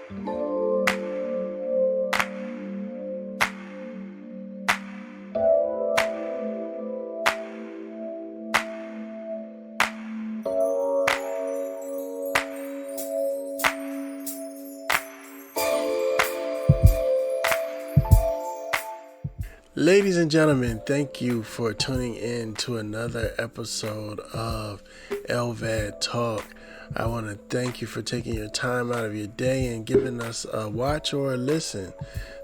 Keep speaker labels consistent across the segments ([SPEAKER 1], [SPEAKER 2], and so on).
[SPEAKER 1] Ladies and gentlemen, thank you for tuning in to another episode of LVAD Talk. I want to thank you for taking your time out of your day and giving us a watch or a listen.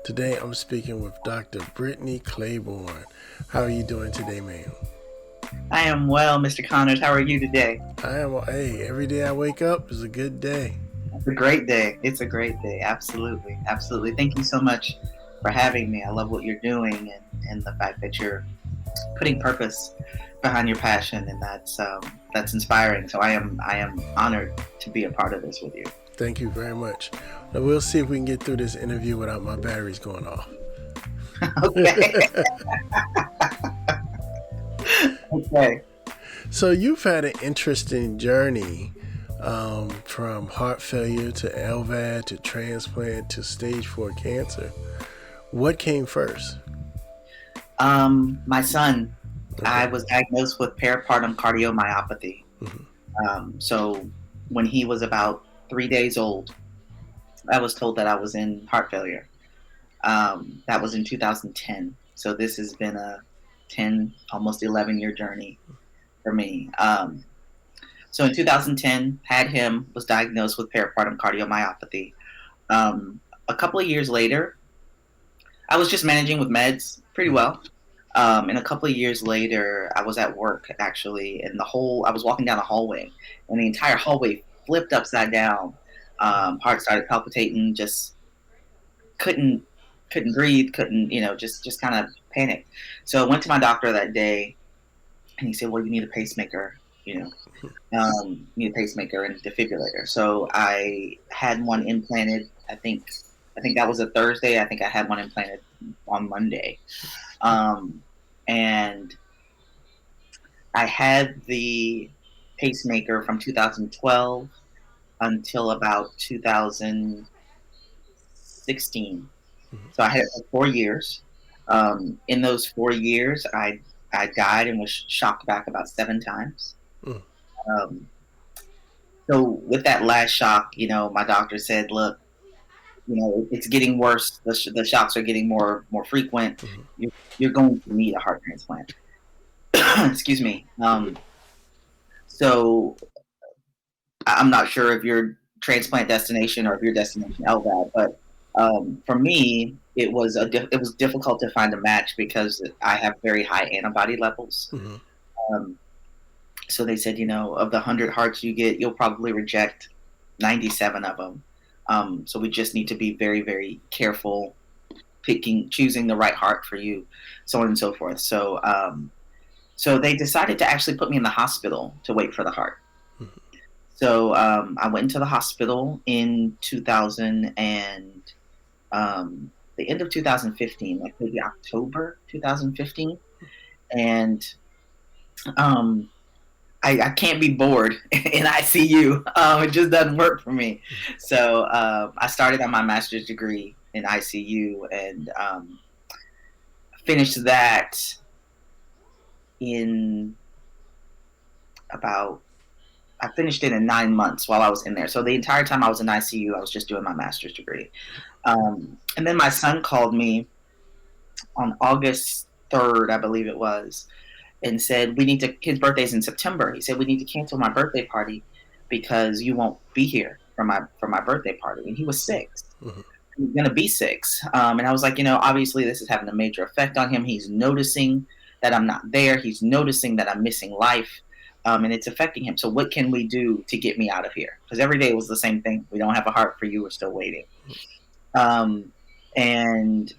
[SPEAKER 1] Today I'm speaking with Dr. Brittany Clayborne. How are you doing today, ma'am?
[SPEAKER 2] I am well, Mr. Connors. How are you today?
[SPEAKER 1] Every day I wake up is a good day.
[SPEAKER 2] It's a great day. It's a great day. Absolutely. Absolutely. Thank you so much for having me. I love what you're doing and the fact that you're putting purpose behind your passion, and that's inspiring. So I am honored to be a part of this with you.
[SPEAKER 1] Thank you very much. Now we'll see if we can get through this interview without my batteries going off.
[SPEAKER 2] Okay. Okay.
[SPEAKER 1] So you've had an interesting journey from heart failure to LVAD to transplant to stage 4 cancer. What came first?
[SPEAKER 2] My son.
[SPEAKER 1] Okay.
[SPEAKER 2] I was diagnosed with peripartum cardiomyopathy.
[SPEAKER 1] Mm-hmm.
[SPEAKER 2] So when he was about 3 days old, I was told that I was in heart failure. That was in 2010. So this has been a 10, almost 11-year journey for me. So in 2010, was diagnosed with peripartum cardiomyopathy. A couple of years later, I was just managing with meds pretty well. And a couple of years later, I was at work actually, and I was walking down a hallway, and the entire hallway flipped upside down. Heart started palpitating, just couldn't breathe, just kind of panicked. So I went to my doctor that day, and he said, "Well, you need a pacemaker, you need a pacemaker and a defibrillator." So I had one implanted. I think that was a Thursday. I think I had one implanted on Monday. And I had the pacemaker from 2012 until about 2016. So I had it for 4 years. In those 4 years, I died and was shocked back about 7 times. So with that last shock, my doctor said, "Look, it's getting worse. The shocks are getting more frequent.
[SPEAKER 1] Mm-hmm.
[SPEAKER 2] You're going to need a heart transplant." Excuse me. So I'm not sure if your transplant destination or if your destination LVAD, but for me, it was difficult to find a match because I have very high antibody levels.
[SPEAKER 1] Mm-hmm.
[SPEAKER 2] So they said, of the 100 hearts you get, you'll probably reject 97 of them. So we just need to be very, very careful choosing the right heart for you, so on and so forth. So they decided to actually put me in the hospital to wait for the heart. Mm-hmm. So I went into the hospital in the end of 2015, like maybe October 2015. And I can't be bored in ICU. It just doesn't work for me. So I started on my master's degree in ICU and finished that I finished it in 9 months while I was in there. So the entire time I was in ICU, I was just doing my master's degree. And then my son called me on August 3rd, I believe it was, and said, his birthday's in September. He said, "We need to cancel my birthday party because you won't be here for my birthday party." And he was 6. Mm-hmm. He was going to be 6. And I was like, obviously this is having a major effect on him. He's noticing that I'm not there. He's noticing that I'm missing life. And it's affecting him. So what can we do to get me out of here? Because every day it was the same thing. We don't have a heart for you. We're still waiting. And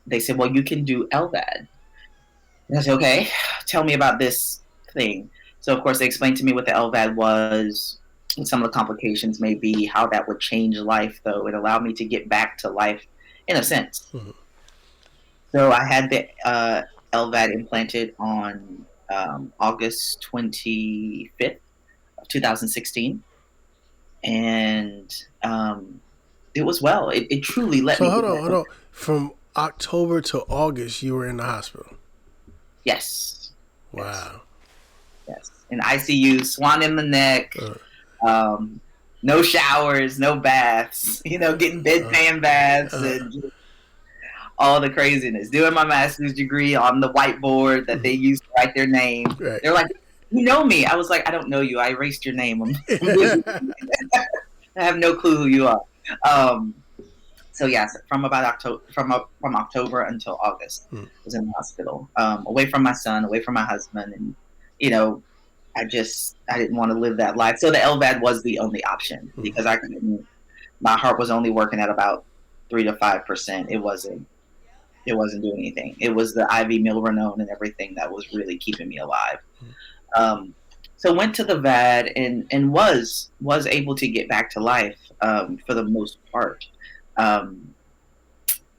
[SPEAKER 2] they said, "Well, you can do LVAD." And I said, "Okay, tell me about this thing." So, of course, they explained to me what the LVAD was, and some of the complications may be, how that would change life, though. It allowed me to get back to life, in a sense. Mm-hmm. So I had the LVAD implanted on August 25th of 2016. And it was well. It truly let
[SPEAKER 1] So
[SPEAKER 2] me.
[SPEAKER 1] hold on. From October to August, you were in the hospital.
[SPEAKER 2] Yes.
[SPEAKER 1] Wow.
[SPEAKER 2] Yes. In ICU, swan in the neck. No showers, no baths. Getting bedpan baths and just all the craziness. Doing my master's degree on the whiteboard that they used to write their name.
[SPEAKER 1] Right.
[SPEAKER 2] They're like, "You know me?" I was like, "I don't know you. I erased your name. I have no clue who you are." So yes, from about October, from October until August, I was in the hospital, away from my son, away from my husband, and I didn't want to live that life. So the LVAD was the only option because I couldn't. My heart was only working at about 3 to 5%. It wasn't doing anything. It was the IV milrinone and everything that was really keeping me alive. So went to the VAD and was able to get back to life for the most part. I'm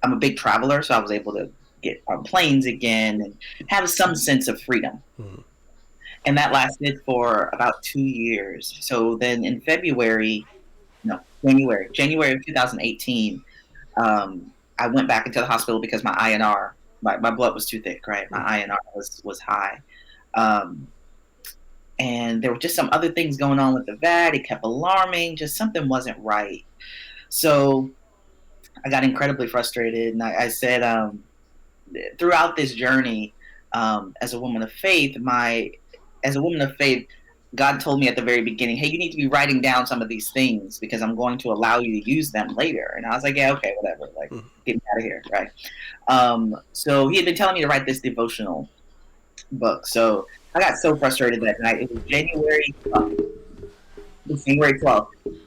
[SPEAKER 2] a big traveler, so I was able to get on planes again and have some sense of freedom. And that lasted for about 2 years. So then in January of 2018, I went back into the hospital because my INR, my blood was too thick, right? My INR was high. And there were just some other things going on with the VAD. It kept alarming. Just something wasn't right. So I got incredibly frustrated. And I said, throughout this journey, as a woman of faith, God told me at the very beginning, "Hey, you need to be writing down some of these things because I'm going to allow you to use them later." And I was like, "Yeah, okay, whatever. Like, get me out of here." Right. So he had been telling me to write this devotional book. So I got so frustrated that night. It was January 12th,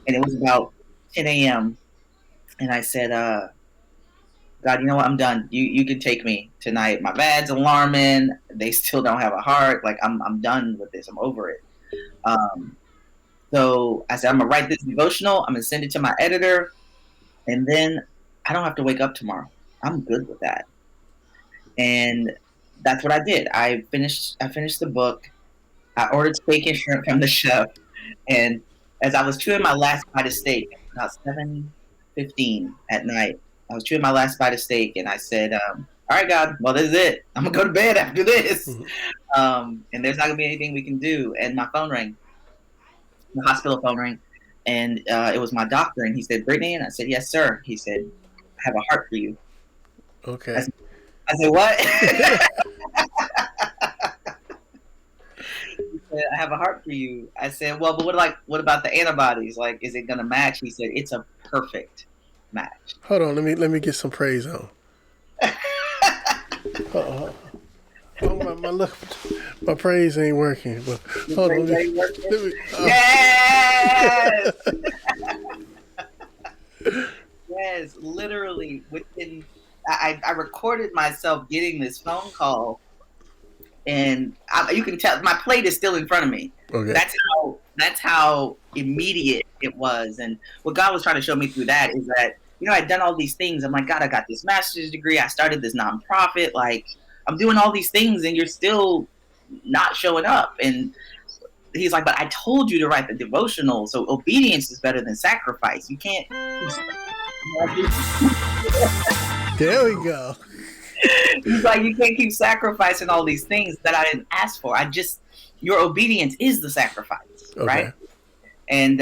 [SPEAKER 2] and it was about 10 a.m. And I said, "God, you know what? I'm done. You can take me tonight. My VAD's alarming. They still don't have a heart. Like, I'm done with this. I'm over it." So I said, "I'm gonna write this devotional. I'm gonna send it to my editor, and then I don't have to wake up tomorrow. I'm good with that." And that's what I did. I finished the book. I ordered steak and shrimp from the chef, and as I was chewing my last bite of steak, about 7:15 at night, I was chewing my last bite of steak, and I said, "All right, God, well, this is it. I'm gonna go to bed after this, and there's not gonna be anything we can do." And my phone rang, the hospital phone rang, and it was my doctor, and he said, "Brittany," and I said, "Yes, sir." He said, "I have a heart for you."
[SPEAKER 1] Okay.
[SPEAKER 2] I said, "What?" He said, "I have a heart for you." I said, "Well, but what about the antibodies? Like, is it gonna match?" He said, "It's a perfect match."
[SPEAKER 1] Hold on, let me get some praise on. My praise ain't working. But hold on,
[SPEAKER 2] Yes. Yes, literally within. I recorded myself getting this phone call, and you can tell my plate is still in front of me.
[SPEAKER 1] Okay.
[SPEAKER 2] That's how immediate it was. And what God was trying to show me through that is that I'd done all these things. I'm like, "God, I got this master's degree. I started this nonprofit. Like, I'm doing all these things, and you're still not showing up." And he's like, "But I told you to write the devotional. So obedience is better than sacrifice. You can't."
[SPEAKER 1] There we go.
[SPEAKER 2] He's like, "You can't keep sacrificing all these things that I didn't ask for. Your obedience is the sacrifice." Okay. Right? And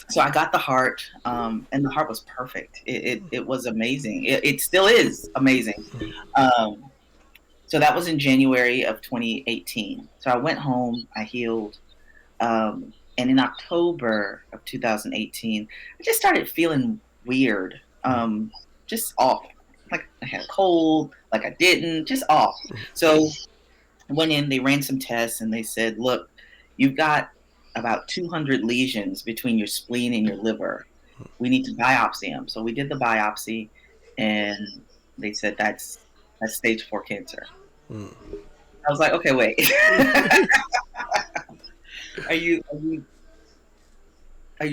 [SPEAKER 2] so I got the heart, and the heart was perfect. It was amazing. It still is amazing. So that was in January of 2018. So I went home, I healed, and in October of 2018, I just started feeling weird, just off. Like I had a cold, like I didn't, just off. So I went in, they ran some tests, and they said, "Look, you've got about 200 lesions between your spleen and your liver. We need to biopsy them." So we did the biopsy, and they said that's stage 4 cancer. I was like, "Okay, wait. Are you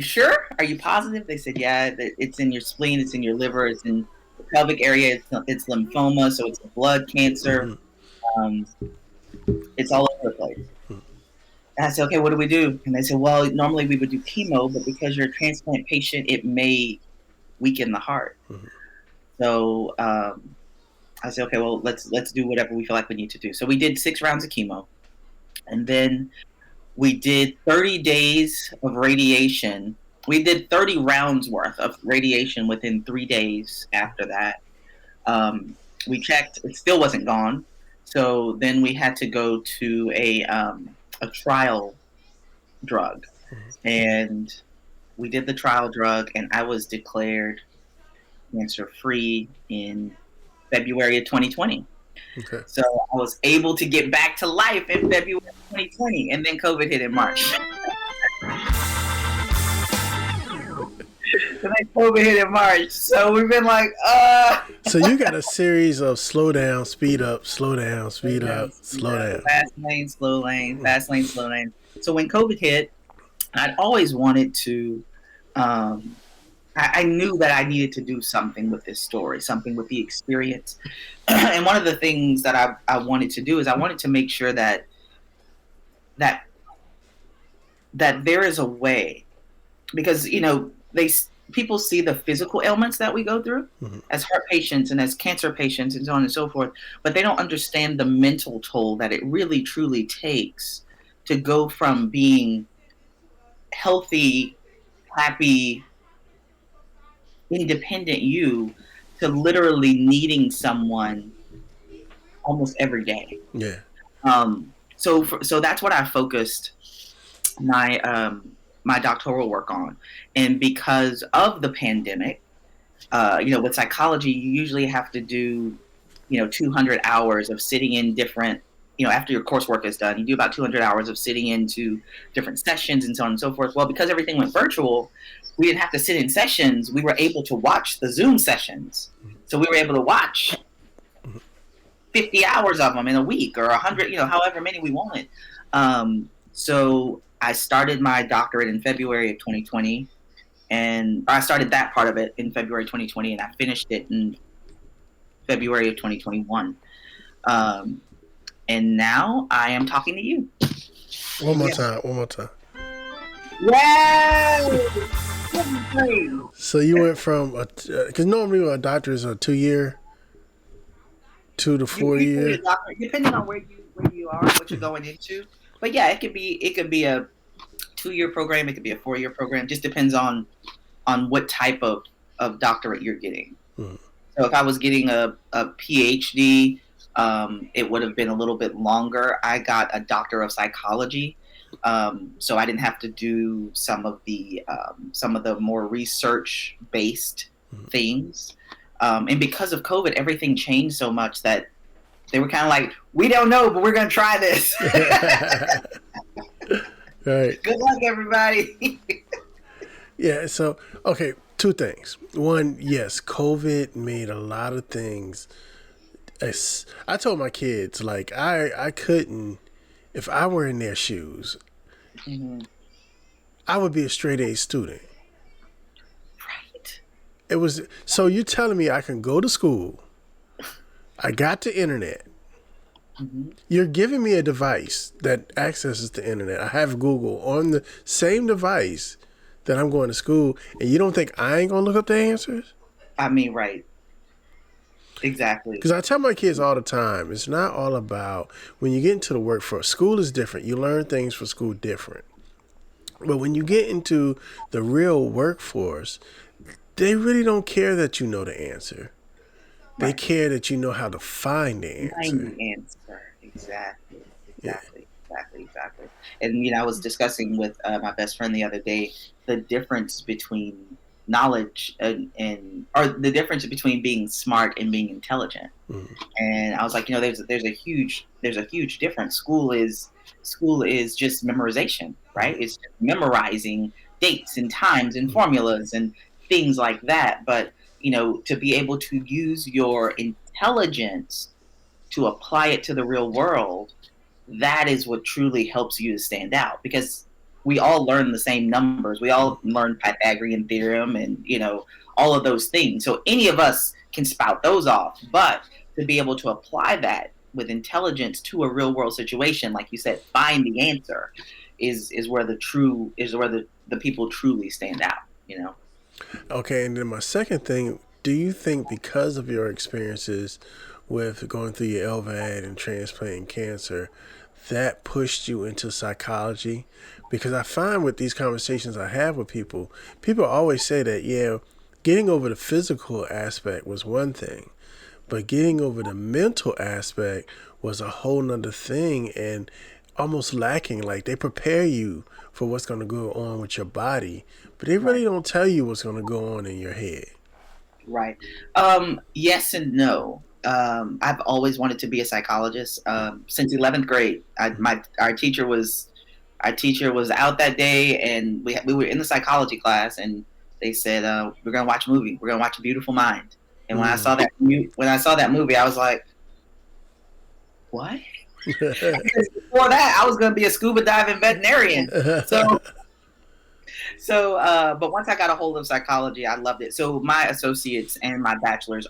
[SPEAKER 2] sure? Are you positive?" They said, "Yeah, it's in your spleen, it's in your liver, it's in the pelvic area, it's lymphoma, so it's a blood cancer. It's all over the place." And I said, "Okay, what do we do?" And they said, "Well, normally we would do chemo, but because you're a transplant patient, it may weaken the heart.
[SPEAKER 1] Mhm.
[SPEAKER 2] So I said, okay, well, let's do whatever we feel like we need to do. So we did 6 rounds of chemo, and then we did 30 days of radiation. We did 30 rounds worth of radiation within 3 days after that. We checked; it still wasn't gone. So then we had to go to a trial drug, and we did the trial drug, and I was declared cancer free in February of 2020.
[SPEAKER 1] Okay.
[SPEAKER 2] So I was able to get back to life in February 2020, and then COVID hit in March. And then COVID hit in March. So we've been like,
[SPEAKER 1] So you got a series of slow down, speed up, slow down, speed up, slow down.
[SPEAKER 2] Fast lane, slow lane, fast lane, slow lane. So when COVID hit, I'd always wanted to, I knew that I needed to do something with this story, something with the experience. And one of the things that I wanted to do is I wanted to make sure that there is a way, because, you know, people see the physical ailments that we go through as heart patients and as cancer patients and so on and so forth, but they don't understand the mental toll that it really truly takes to go from being healthy, happy, independent you to literally needing someone almost every day.
[SPEAKER 1] Yeah.
[SPEAKER 2] So that's what I focused my doctoral work on. And because of the pandemic, with psychology, you usually have to do, 200 hours of sitting in different, after your coursework is done, you do about 200 hours of sitting into different sessions and so on and so forth. Well, because everything went virtual, we didn't have to sit in sessions. We were able to watch the Zoom sessions. So we were able to watch 50 hours of them in a week, or 100, however many we wanted. So I started my doctorate in February of 2020, and I started that part of it in February 2020, and I finished it in February of 2021. And now I am talking to you.
[SPEAKER 1] One more time.
[SPEAKER 2] Yay!
[SPEAKER 1] So you went from because normally a doctor is a 2 year, 2 to 4 years,
[SPEAKER 2] depending on where you are, what you're going into. But yeah, it could be a 2-year program. It could be a 4-year program. Just depends on what type of doctorate you're getting.
[SPEAKER 1] Mm-hmm.
[SPEAKER 2] So if I was getting a PhD, it would have been a little bit longer. I got a doctor of psychology, so I didn't have to do some of the more research based things. And because of COVID, everything changed so much that they were kind of like, we don't know, but we're going to try this.
[SPEAKER 1] Right.
[SPEAKER 2] Good luck, everybody.
[SPEAKER 1] Yeah. So, okay, 2 things. One, yes, COVID made a lot of things. I told my kids, like, I couldn't, if I were in their shoes, I would be a straight A student.
[SPEAKER 2] Right.
[SPEAKER 1] It was, so you're telling me I can go to school, I got the internet, you're giving me a device that accesses the internet, I have Google on the same device that I'm going to school, and you don't think I ain't going to look up the answers?
[SPEAKER 2] I mean, right. Exactly.
[SPEAKER 1] Because I tell my kids all the time, it's not all about when you get into the workforce. School is different. You learn things for school different. But when you get into the real workforce, they really don't care that you know the answer. They care that you know how to find the answer.
[SPEAKER 2] Find the answer. Exactly. And, I was discussing with my best friend the other day the difference between knowledge or the difference between being smart and being intelligent. And I was like, there's a huge difference. School is just memorization, right? It's just memorizing dates and times and formulas and things like that. But to be able to use your intelligence to apply it to the real world, that is what truly helps you to stand out, because we all learn the same numbers. We all learn Pythagorean theorem and, all of those things. So any of us can spout those off, but to be able to apply that with intelligence to a real world situation, like you said, find the answer is where the people truly stand out,
[SPEAKER 1] Okay, and then my second thing, do you think because of your experiences with going through your LVAD and transplanting cancer, that pushed you into psychology? Because I find with these conversations I have with people, people always say that, yeah, getting over the physical aspect was one thing, but getting over the mental aspect was a whole nother thing and almost lacking. Like they prepare you for what's going to go on with your body, but they really don't tell you what's going to go on in your head.
[SPEAKER 2] Right. Yes and no. I've always wanted to be a psychologist. Since 11th grade, our teacher was out that day, and we were in the psychology class, and they said we're gonna watch a movie. We're gonna watch A Beautiful Mind. And when I saw that movie, I was like, what? Because before that, I was gonna be a scuba diving veterinarian. But once I got a hold of psychology, I loved it. So my associates and my bachelors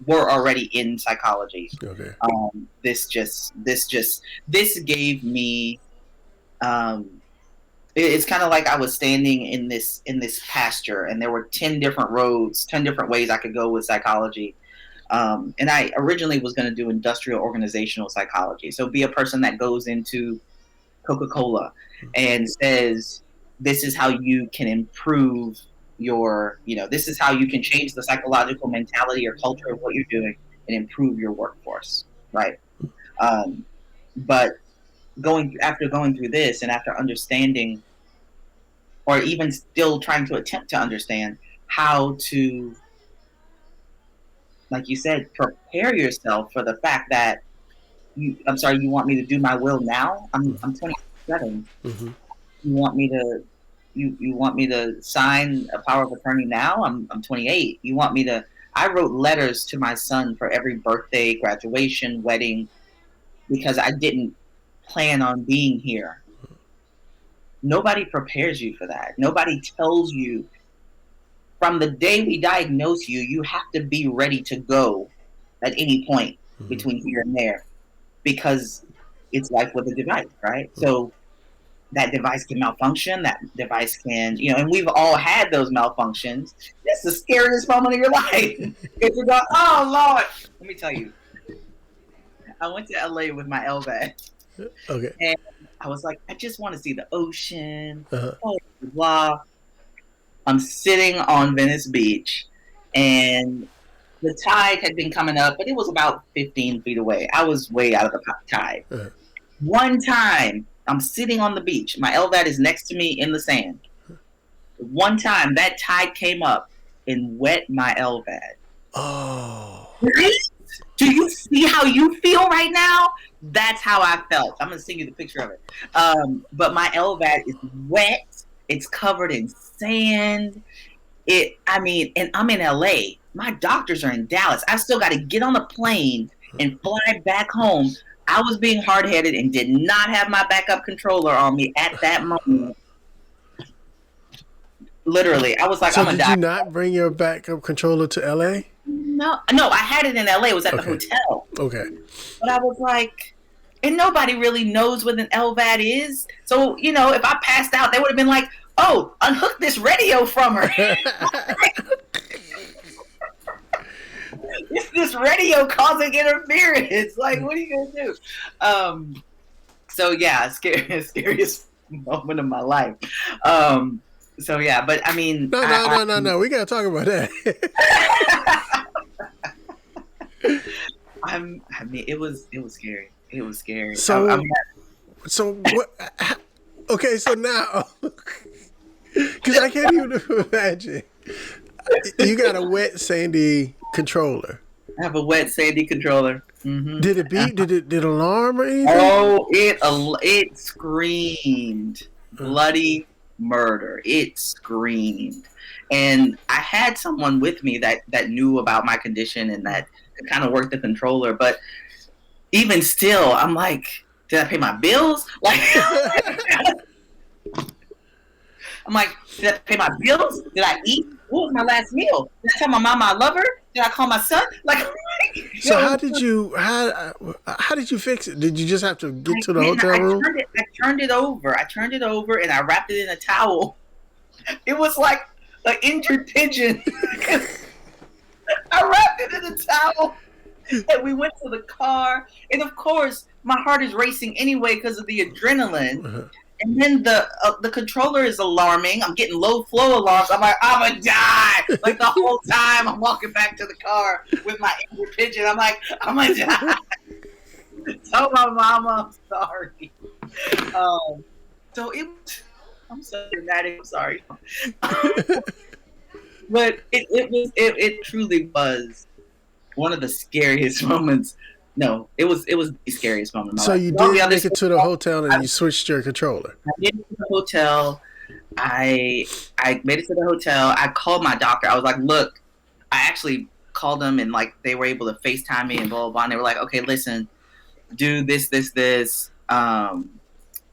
[SPEAKER 2] were already in psychology.
[SPEAKER 1] Okay.
[SPEAKER 2] This gave me. It's kind of like I was standing in this pasture, and there were 10 different roads, 10 different ways I could go with psychology. And I originally was going to do industrial organizational psychology, so be a person that goes into Coca-Cola and says, this is how you can improve this is how you can change the psychological mentality or culture of what you're doing and improve your workforce, right? But after going through this and after understanding, or even still trying to attempt to understand how to, like you said, prepare yourself for the fact that you want me to do my will now? I'm 27.
[SPEAKER 1] Mm-hmm.
[SPEAKER 2] You want me to you want me to sign a power of attorney now? I'm 28. You want me to? I wrote letters to my son for every birthday, graduation, wedding, because I didn't plan on being here. Nobody prepares you for that. Nobody tells you from the day we diagnose you, you have to be ready to go at any point between here and there, because it's like with a device, right? So that device can malfunction. That device can, and we've all had those malfunctions. It's the scariest moment of your life. Because you go, oh Lord. Let me tell you, I went to LA with my LVAD.
[SPEAKER 1] Okay.
[SPEAKER 2] And I was like, I just want to see the ocean. Blah. I'm sitting on Venice Beach, and the tide had been coming up, but it was about 15 feet away. I was way out of the tide. One time, I'm sitting on the beach. My LVAD is next to me in the sand. One time, that tide came up and wet my LVAD.
[SPEAKER 1] Oh.
[SPEAKER 2] Do you see how you feel right now? That's how I felt. I'm going to send you the picture of it. But my LVAD is wet. It's covered in sand. And I'm in LA. My doctors are in Dallas. I still got to get on the plane and fly back home. I was being hard-headed and did not have my backup controller on me at that moment. Literally, I was like, I'm going to die.
[SPEAKER 1] Did you not bring your backup controller to LA?
[SPEAKER 2] No, I had it in LA. It was at the hotel.
[SPEAKER 1] Okay.
[SPEAKER 2] But I was like, and nobody really knows what an LVAD is. So, if I passed out, they would have been like, oh, unhook this radio from her. It's this radio causing interference. Like, what are you going to do? So, yeah, scariest moment of my life. So, yeah, but I mean.
[SPEAKER 1] No. We got to talk about that.
[SPEAKER 2] It was scary. It was scary.
[SPEAKER 1] So what? Okay, so now, because I can't even imagine. You got a wet, sandy controller.
[SPEAKER 2] I have a wet, sandy controller. Mm-hmm.
[SPEAKER 1] Did it beep? Did it alarm or anything?
[SPEAKER 2] Oh, it screamed bloody murder. It screamed. And I had someone with me that knew about my condition and that could kind of work the controller. But even still, I'm like, did I pay my bills? Like, I'm like, did I pay my bills? Did I eat? What was my last meal? Did I tell my mama I love her? Did I call my son? Like,
[SPEAKER 1] so how did you fix it? Did you just have to get to the hotel room?
[SPEAKER 2] I turned it over and I wrapped it in a towel. It was like an injured pigeon. I wrapped it in a towel, and we went to the car. And of course, my heart is racing anyway because of the adrenaline.
[SPEAKER 1] Uh-huh.
[SPEAKER 2] And then the controller is alarming. I'm getting low flow alarms. I'm like, I'm gonna die. Like the whole time I'm walking back to the car with my injured pigeon. I'm like, I'm gonna die. Tell my mama I'm sorry. So I'm so dramatic. I'm sorry. But it truly was one of the scariest moments. No, it was the scariest moment.
[SPEAKER 1] So you did make it to the hotel and you switched your controller.
[SPEAKER 2] I made it to the hotel. I made it to the hotel. I called my doctor. I was like, look, I actually called them and like they were able to FaceTime me and blah blah blah. And they were like, okay, listen, do this.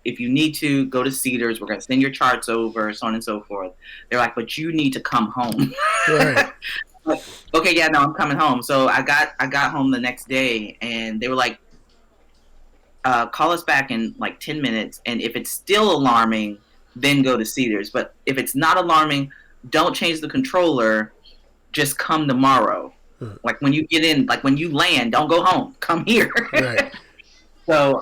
[SPEAKER 2] If you need to go to Cedars, we're gonna send your charts over, so on and so forth. They're like, but you need to come home.
[SPEAKER 1] Right.
[SPEAKER 2] Okay, yeah, no, I'm coming home. So I got home the next day, and they were like, call us back in like 10 minutes, and if it's still alarming, then go to Cedars. But if it's not alarming, don't change the controller. Just come tomorrow. Like when you get in, like when you land, don't go home. Come here.
[SPEAKER 1] Right.
[SPEAKER 2] So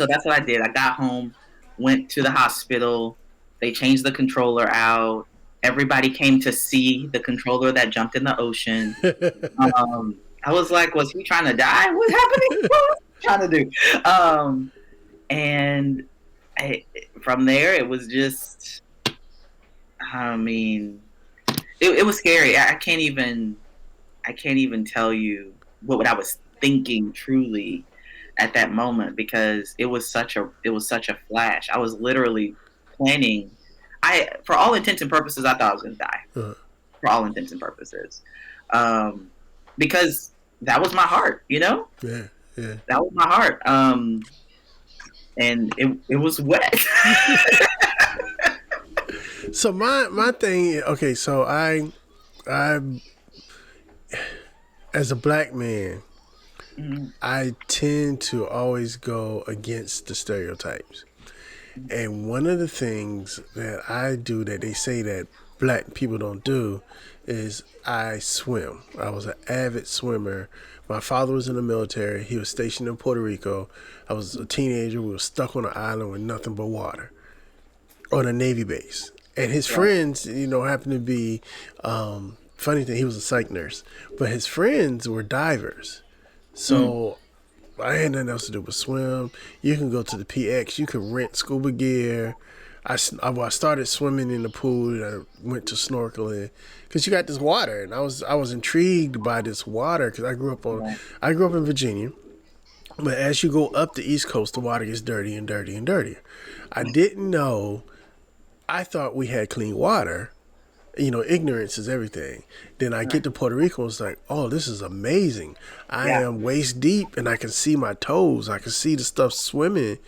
[SPEAKER 2] that's what I did. I got home, went to the hospital. They changed the controller out. Everybody came to see the controller that jumped in the ocean. I was like, was he trying to die? What's happening? What was he trying to do? And from there, it was just, I mean, it was scary. I can't even tell you what I was thinking truly at that moment, because it was such a flash. I was literally planning. For all intents and purposes, I thought I was going to die.
[SPEAKER 1] Uh-huh.
[SPEAKER 2] For all intents and purposes, because that was my heart. You know.
[SPEAKER 1] Yeah. Yeah.
[SPEAKER 2] That was my heart. And it was wet.
[SPEAKER 1] So my thing. Okay. So I as a black man,
[SPEAKER 2] Mm-hmm.
[SPEAKER 1] I tend to always go against the stereotypes. And one of the things that I do that they say that black people don't do is I swim. I was an avid swimmer. My father was in the military. He was stationed in Puerto Rico. I was a teenager. We were stuck on an island with nothing but water on a Navy base. And his friends, happened to be, funny thing, he was a psych nurse, but his friends were divers. So I had nothing else to do but swim. You can go to the PX. You can rent scuba gear. I started swimming in the pool. And I went to snorkeling because you got this water, and I was intrigued by this water because I grew up in Virginia. But as you go up the East Coast, the water gets dirty and dirty and dirtier. I didn't know. I thought we had clean water. Ignorance is everything. Then I get to Puerto Rico and it's like, oh, this is amazing. I am waist deep and I can see my toes. I can see the stuff swimming.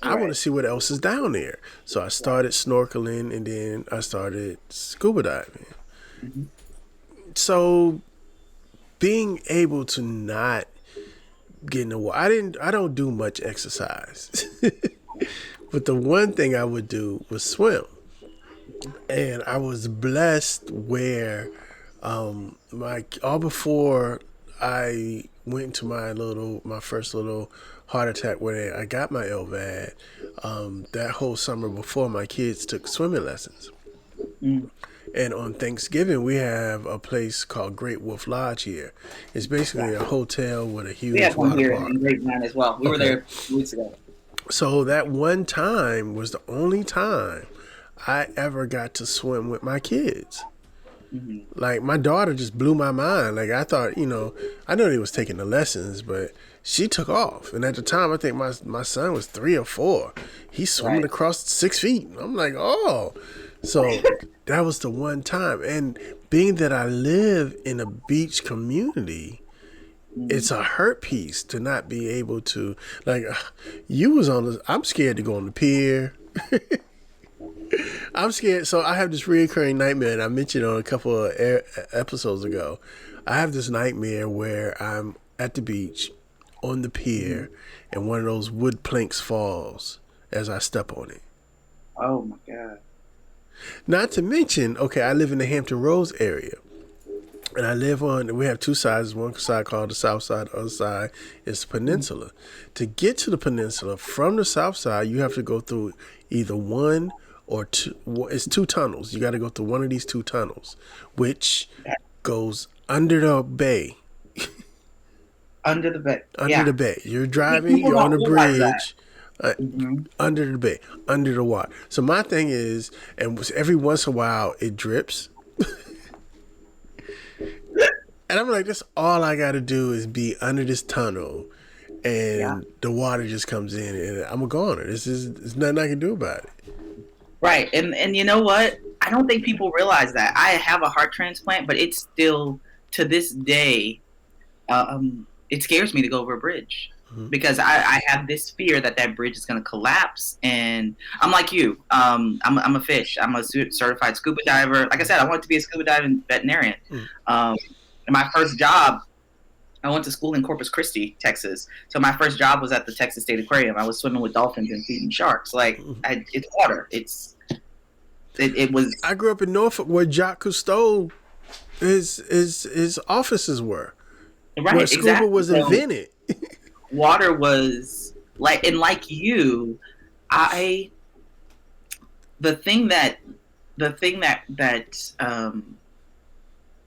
[SPEAKER 1] I want to see what else is down there. So I started snorkeling and then I started scuba diving. Mm-hmm. So being able to not get in the water, I don't do much exercise. But the one thing I would do was swim. And I was blessed where all before I went into my first little heart attack where I got my LVAD, that whole summer before, my kids took swimming lessons. And on Thanksgiving, we have a place called Great Wolf Lodge here. It's basically a hotel with a huge water park. We have one here in
[SPEAKER 2] Great Nine as well. We were there 2 weeks ago.
[SPEAKER 1] So that one time was the only time I ever got to swim with my kids. Mm-hmm. Like, my daughter just blew my mind. Like, I thought, I know they was taking the lessons, but she took off. And at the time, I think my son was 3 or 4. He's swimming across 6 feet. I'm like, oh. So that was the one time. And being that I live in a beach community, it's a hurt piece to not be able to, like, I'm scared to go on the pier. I'm scared. So I have this reoccurring nightmare, and I mentioned on a couple of episodes ago. I have this nightmare where I'm at the beach on the pier, and one of those wood planks falls as I step on it.
[SPEAKER 2] Oh my God.
[SPEAKER 1] Not to mention, okay, I live in the Hampton Roads area. And I live we have two sides. One side called the south side, the other side is the peninsula. To get to the peninsula from the south side, you have to go through either one or two. It's two tunnels. You got to go through one of these two tunnels, which goes under the bay.
[SPEAKER 2] Under the bay.
[SPEAKER 1] Under the bay. You're driving, you're on a bridge. Under the bay, under the water. So my thing is, and every once in a while it drips. And I'm like, that's all I got to do is be under this tunnel, and the water just comes in, and I'm a goner. There's nothing I can do about it.
[SPEAKER 2] Right, and you know what? I don't think people realize that. I have a heart transplant, but it's still, to this day, it scares me to go over a bridge. Because I have this fear that bridge is going to collapse, and I'm like you. I'm a fish. I'm a certified scuba diver. Like I said, I wanted to be a scuba diving veterinarian. And my first job, I went to school in Corpus Christi, Texas. So my first job was at the Texas State Aquarium. I was swimming with dolphins and feeding sharks. Like, it's water. It was.
[SPEAKER 1] I grew up in Norfolk, where Jacques Cousteau, his offices were,
[SPEAKER 2] right,
[SPEAKER 1] where scuba was invented.
[SPEAKER 2] Water was like, and like you, the thing that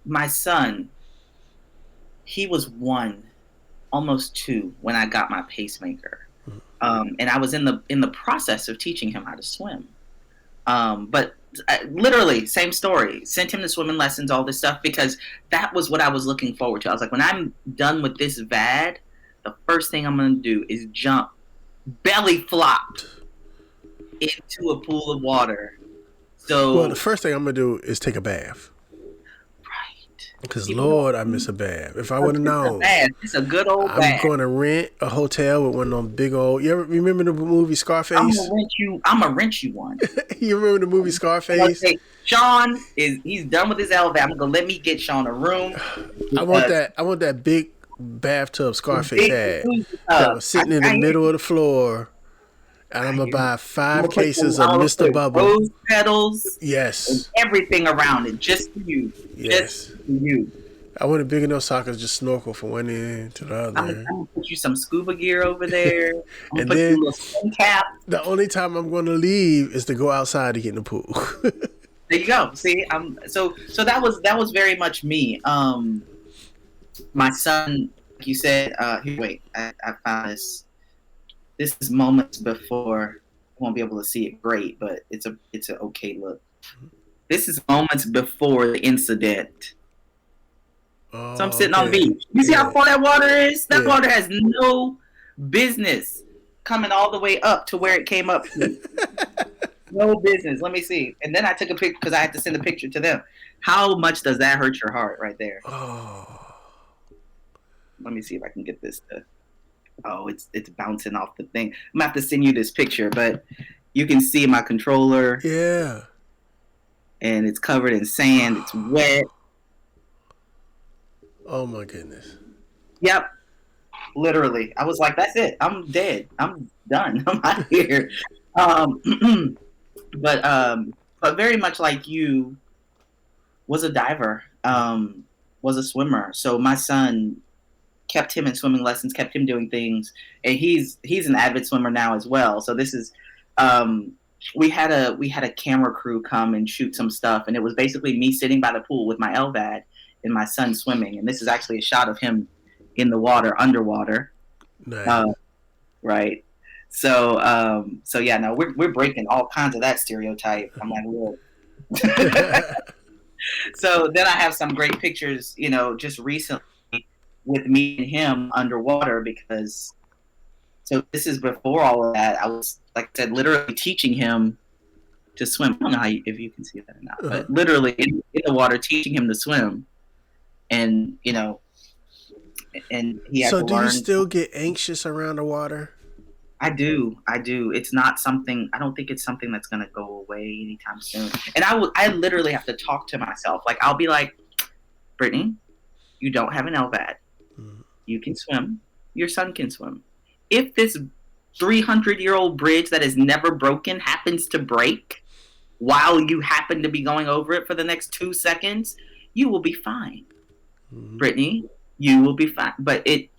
[SPEAKER 2] my son, he was 1, almost 2 when I got my pacemaker, and I was in the process of teaching him how to swim, but literally same story. Sent him to swimming lessons, all this stuff, because that was what I was looking forward to. I was like, when I'm done with this VAD, the first thing I'm going to do is jump belly flopped into a pool of water. So,
[SPEAKER 1] well, the first thing I'm going to do is take a bath.
[SPEAKER 2] Right.
[SPEAKER 1] Because, Lord, I miss a bath. If I would have known.
[SPEAKER 2] It's a good old bath.
[SPEAKER 1] I'm going to rent a hotel with one of them big old. You ever remember the movie Scarface?
[SPEAKER 2] I'm going to rent you one.
[SPEAKER 1] You remember the movie Scarface?
[SPEAKER 2] Sean he's done with his LVAD. I'm going to let me get Sean a room.
[SPEAKER 1] I want that big bathtub Scarface had that was sitting in the middle of the floor, and I'm gonna buy 5 cases of Mr. Bubble,
[SPEAKER 2] rose petals,
[SPEAKER 1] yes,
[SPEAKER 2] and everything around it, just for you,
[SPEAKER 1] yes,
[SPEAKER 2] just for you.
[SPEAKER 1] I want a big enough so I could just snorkel from one end to the other.
[SPEAKER 2] I'm gonna put you some scuba gear over there,
[SPEAKER 1] and then
[SPEAKER 2] you a skin cap.
[SPEAKER 1] The only time I'm going to leave is to go outside to get in the pool.
[SPEAKER 2] There you go. See, so that was very much me. My son, like you said, wait, I found this. This is moments before. I won't be able to see it great, but it's an okay look. This is moments before the incident.
[SPEAKER 1] Oh,
[SPEAKER 2] so I'm sitting on the beach. You see how far that water is? That water has no business coming all the way up to where it came up to. No business. Let me see. And then I took a picture because I had to send a picture to them. How much does that hurt your heart right there?
[SPEAKER 1] Oh.
[SPEAKER 2] Let me see if I can get this to. Oh, it's bouncing off the thing. I'm gonna have to send you this picture, but you can see my controller.
[SPEAKER 1] Yeah.
[SPEAKER 2] And it's covered in sand. It's wet.
[SPEAKER 1] Oh my goodness.
[SPEAKER 2] Yep. Literally. I was like, that's it. I'm dead. I'm done. I'm out of here. But very much like you, was a diver, was a swimmer. So my son kept him in swimming lessons, kept him doing things, and he's an avid swimmer now as well. So this is, we had a camera crew come and shoot some stuff, and it was basically me sitting by the pool with my LVAD and my son swimming. And this is actually a shot of him in the water, underwater.
[SPEAKER 1] Nice.
[SPEAKER 2] Right. So yeah, no, we're breaking all kinds of that stereotype. I'm like, whoa. So then I have some great pictures, just recently with me and him underwater, because so this is before all of that. I was, like I said, literally teaching him to swim. I don't know if you can see that or not, but literally in the water teaching him to swim, and and he had
[SPEAKER 1] so
[SPEAKER 2] to
[SPEAKER 1] do
[SPEAKER 2] learn.
[SPEAKER 1] You still get anxious around the water?
[SPEAKER 2] I do. It's not something. I don't think it's something that's gonna go away anytime soon. And I literally have to talk to myself. Like, I'll be like, Brittany, you don't have an LVAD. You can swim. Your son can swim. If this 300-year-old bridge that is never broken happens to break, while you happen to be going over it for the next 2 seconds, you will be fine. Mm-hmm. Brittany, you will be fine. But it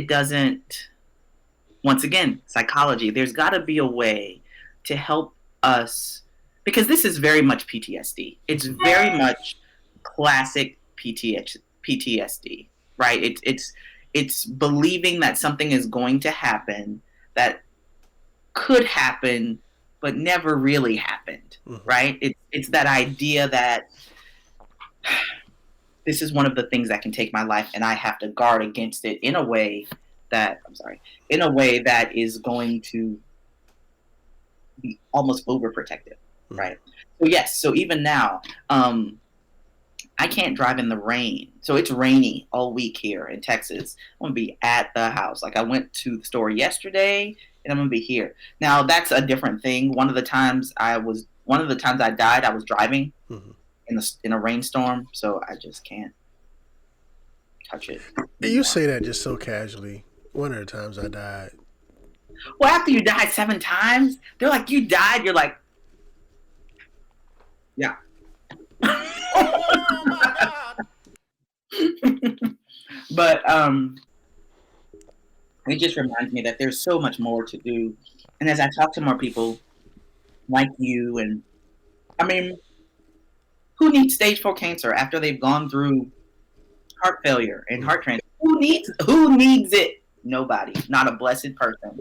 [SPEAKER 2] doesn't, once again, psychology. There's got to be a way to help us, because this is very much PTSD. It's very much classic PTSD, right? It's believing that something is going to happen that could happen but never really happened, right? It's that idea that this is one of the things that can take my life, and I have to guard against it in a way that is going to be almost overprotective, right? So yes, so even now, I can't drive in the rain. So it's rainy all week here in Texas. I'm going to be at the house. Like, I went to the store yesterday and I'm going to be here. Now, that's a different thing. One of the times I died, I was driving in a rainstorm. So I just can't touch it.
[SPEAKER 1] You say that just so casually. One of the times I died.
[SPEAKER 2] Well, after you died 7 times, they're like, you died. You're like, yeah. Oh my God. But it just reminds me that there's so much more to do. And as I talk to more people like you, and I mean, who needs stage 4 cancer after they've gone through heart failure and heart transplant? Who needs it? Nobody. Not a blessed person.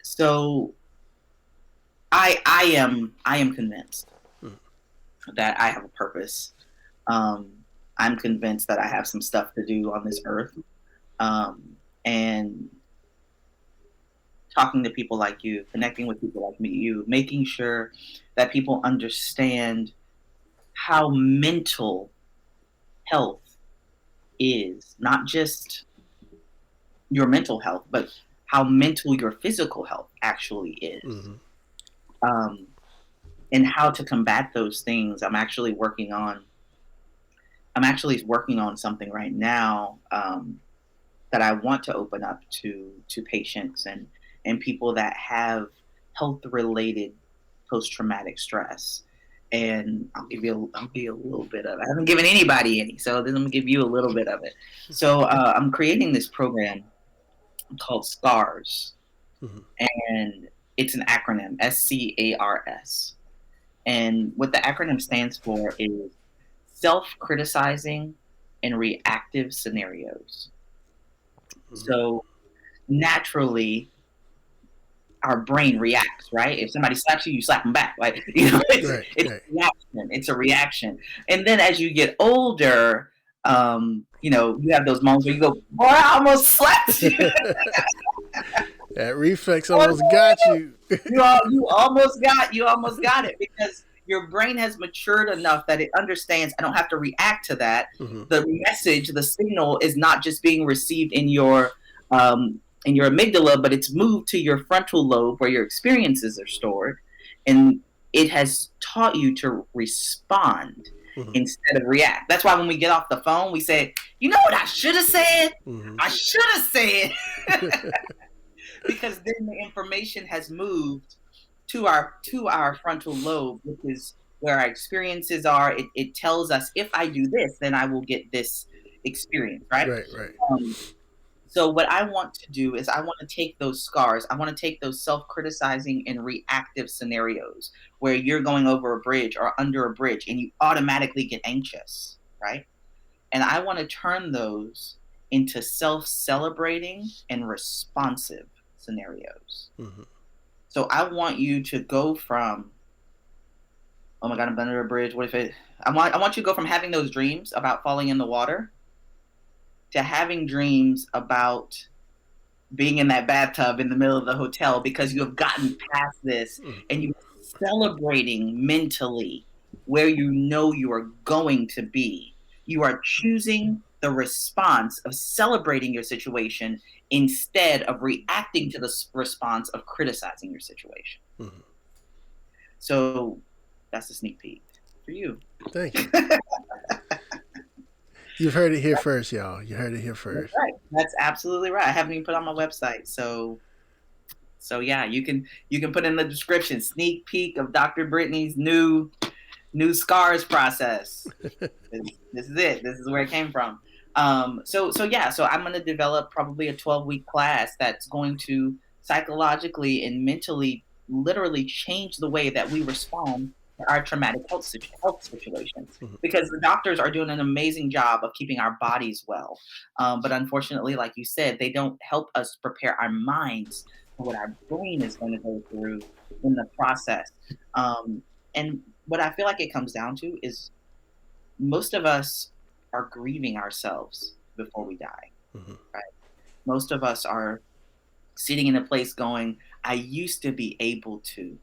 [SPEAKER 2] So I am convinced that I have a purpose. I'm convinced that I have some stuff to do on this earth. And talking to people like you, connecting with people like you, making sure that people understand how mental health is, not just your mental health, but how mental your physical health actually is. And how to combat those things. I'm actually working on something right now that I want to open up to patients and people that have health-related post-traumatic stress. And I'll give you a little bit of it. I haven't given anybody any, so then I'm gonna give you a little bit of it. So I'm creating this program called SCARS, and it's an acronym, SCARS. And what the acronym stands for is self-criticizing and reactive scenarios. So naturally, our brain reacts, right? If somebody slaps you, you slap them back. Like, it's a reaction. And then as you get older, you have those moments where you go, boy, I almost slapped you.
[SPEAKER 1] That reflex almost got you.
[SPEAKER 2] You almost got it, because your brain has matured enough that it understands I don't have to react to that. The message, the signal is not just being received in your amygdala, but it's moved to your frontal lobe where your experiences are stored. And it has taught you to respond instead of react. That's why when we get off the phone, we say, you know what I should have said? I should have said. Because then the information has moved to our frontal lobe, which is where our experiences are. It tells us, if I do this, then I will get this experience, right? Right. So what I want to do is I want to take those scars, I want to take those self-criticizing and reactive scenarios where you're going over a bridge or under a bridge and you automatically get anxious, right? And I want to turn those into self-celebrating and responsive scenarios. So I want you to go from, oh my God, I'm under a bridge. I want you to go from having those dreams about falling in the water to having dreams about being in that bathtub in the middle of the hotel, because you have gotten past this and you're celebrating mentally where you are going to be. You are choosing the response of celebrating your situation instead of reacting to the response of criticizing your situation. So that's a sneak peek for you.
[SPEAKER 1] Thank you. You've heard it here first, y'all. You heard it here first.
[SPEAKER 2] That's right. That's absolutely right. I haven't even put on my website. So So yeah, you can put in the description sneak peek of Dr. Brittany's new scars process. This is it. This is where it came from. So yeah, so I'm going to develop probably a 12-week class that's going to psychologically and mentally, literally change the way that we respond to our traumatic health situations.
[SPEAKER 1] Mhm.
[SPEAKER 2] Because the doctors are doing an amazing job of keeping our bodies well, but unfortunately, like you said, they don't help us prepare our minds for what our brain is going to go through in the process. And what I feel like it comes down to is most of us are grieving ourselves before we die,
[SPEAKER 1] Mhm.
[SPEAKER 2] right? Most of us are sitting in a place going, I used to be able to.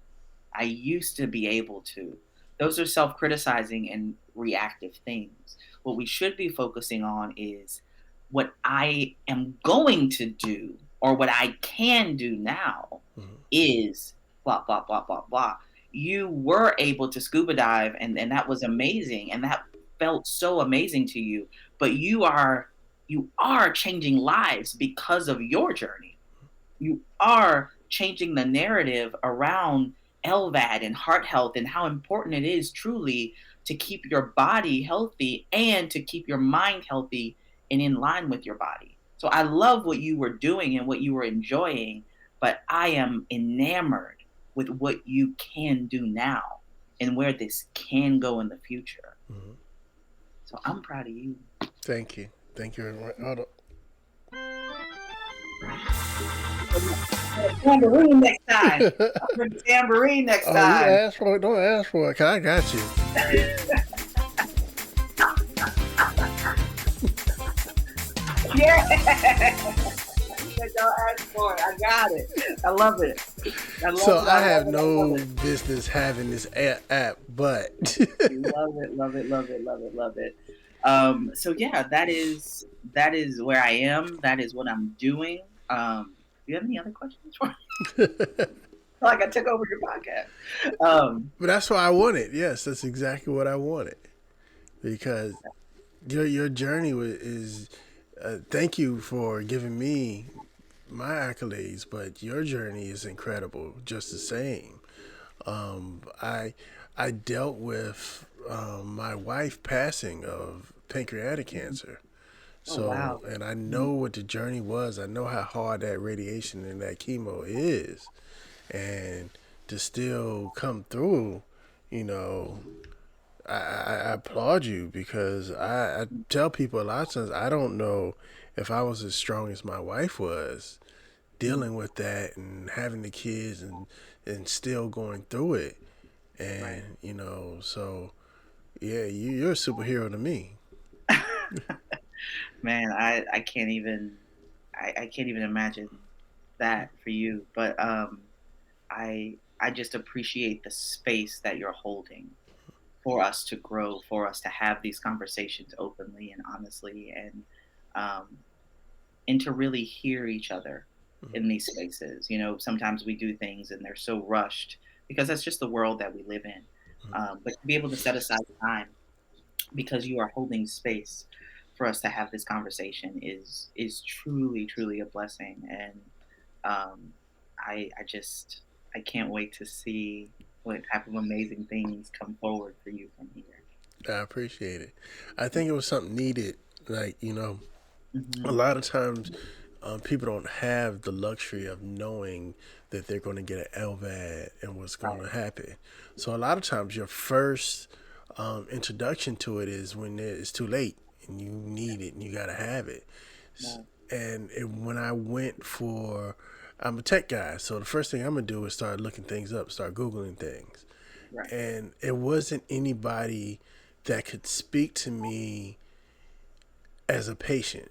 [SPEAKER 2] I used to be able to. Those are self criticizing and reactive things. What we should be focusing on is what I am going to do or what I can do now
[SPEAKER 1] Mhm.
[SPEAKER 2] is blah, blah, blah, blah, blah. You were able to scuba dive, and that was amazing. And that felt so amazing to you. But you are changing lives because of your journey. You are changing the narrative around LVAD and heart health and how important it is truly to keep your body healthy and to keep your mind healthy and in line with your body. So I love what you were doing and what you were enjoying, but I am enamored with what you can do now and where this can go in the future.
[SPEAKER 1] Mhm.
[SPEAKER 2] So I'm proud of you.
[SPEAKER 1] Thank you. Thank you very much. Hold on.
[SPEAKER 2] Tambourine next time. I'll bring tambourine next
[SPEAKER 1] Oh, you
[SPEAKER 2] time.
[SPEAKER 1] ask for it. Don't ask for it. 'Cause I got you.
[SPEAKER 2] Yeah. Don't ask for it. I got it. I love it.
[SPEAKER 1] So I have no business having this app, but
[SPEAKER 2] Love it. Love it. Love it. Love it. Love it. So yeah, that is where I am. That is what I'm doing. Do you have any other questions for me? Like I took over your podcast.
[SPEAKER 1] but that's what I wanted. Yes, that's exactly what I wanted because your journey is. Thank you for giving me my accolades, but your journey is incredible, just the same. I dealt with my wife passing of pancreatic cancer.
[SPEAKER 2] Oh wow.
[SPEAKER 1] So, and I know what the journey was. I know how hard that radiation and that chemo is. And to still come through, you know, I applaud you because I tell people a lot of times I don't know if I was as strong as my wife was dealing with that and having the kids and still going through it.
[SPEAKER 2] Right.
[SPEAKER 1] And, so yeah, you're a superhero to me.
[SPEAKER 2] Man, I can't even I can't even imagine that for you. But I just appreciate the space that you're holding for us to grow, for us to have these conversations openly and honestly, um, and to really hear each other in these spaces. Sometimes we do things and they're so rushed because that's just the world that we live in. But to be able to set aside time because you are holding space for us to have this conversation is truly truly a blessing, and um, I can't wait to see what type of amazing things come forward for you from here.
[SPEAKER 1] I appreciate it. I think it was something needed. Like, a
[SPEAKER 2] Hmm.
[SPEAKER 1] lot of times people don't have the luxury of knowing that they're going to get an LVAD and what's going
[SPEAKER 2] Right.
[SPEAKER 1] to happen. So a lot of times your first introduction to it is when it's too late and you need it and you got to have it.
[SPEAKER 2] Right.
[SPEAKER 1] And when I went I'm a tech guy, so the first thing I'm going to do is start looking things up, start Googling things.
[SPEAKER 2] Right.
[SPEAKER 1] And it wasn't anybody that could speak to me as a patient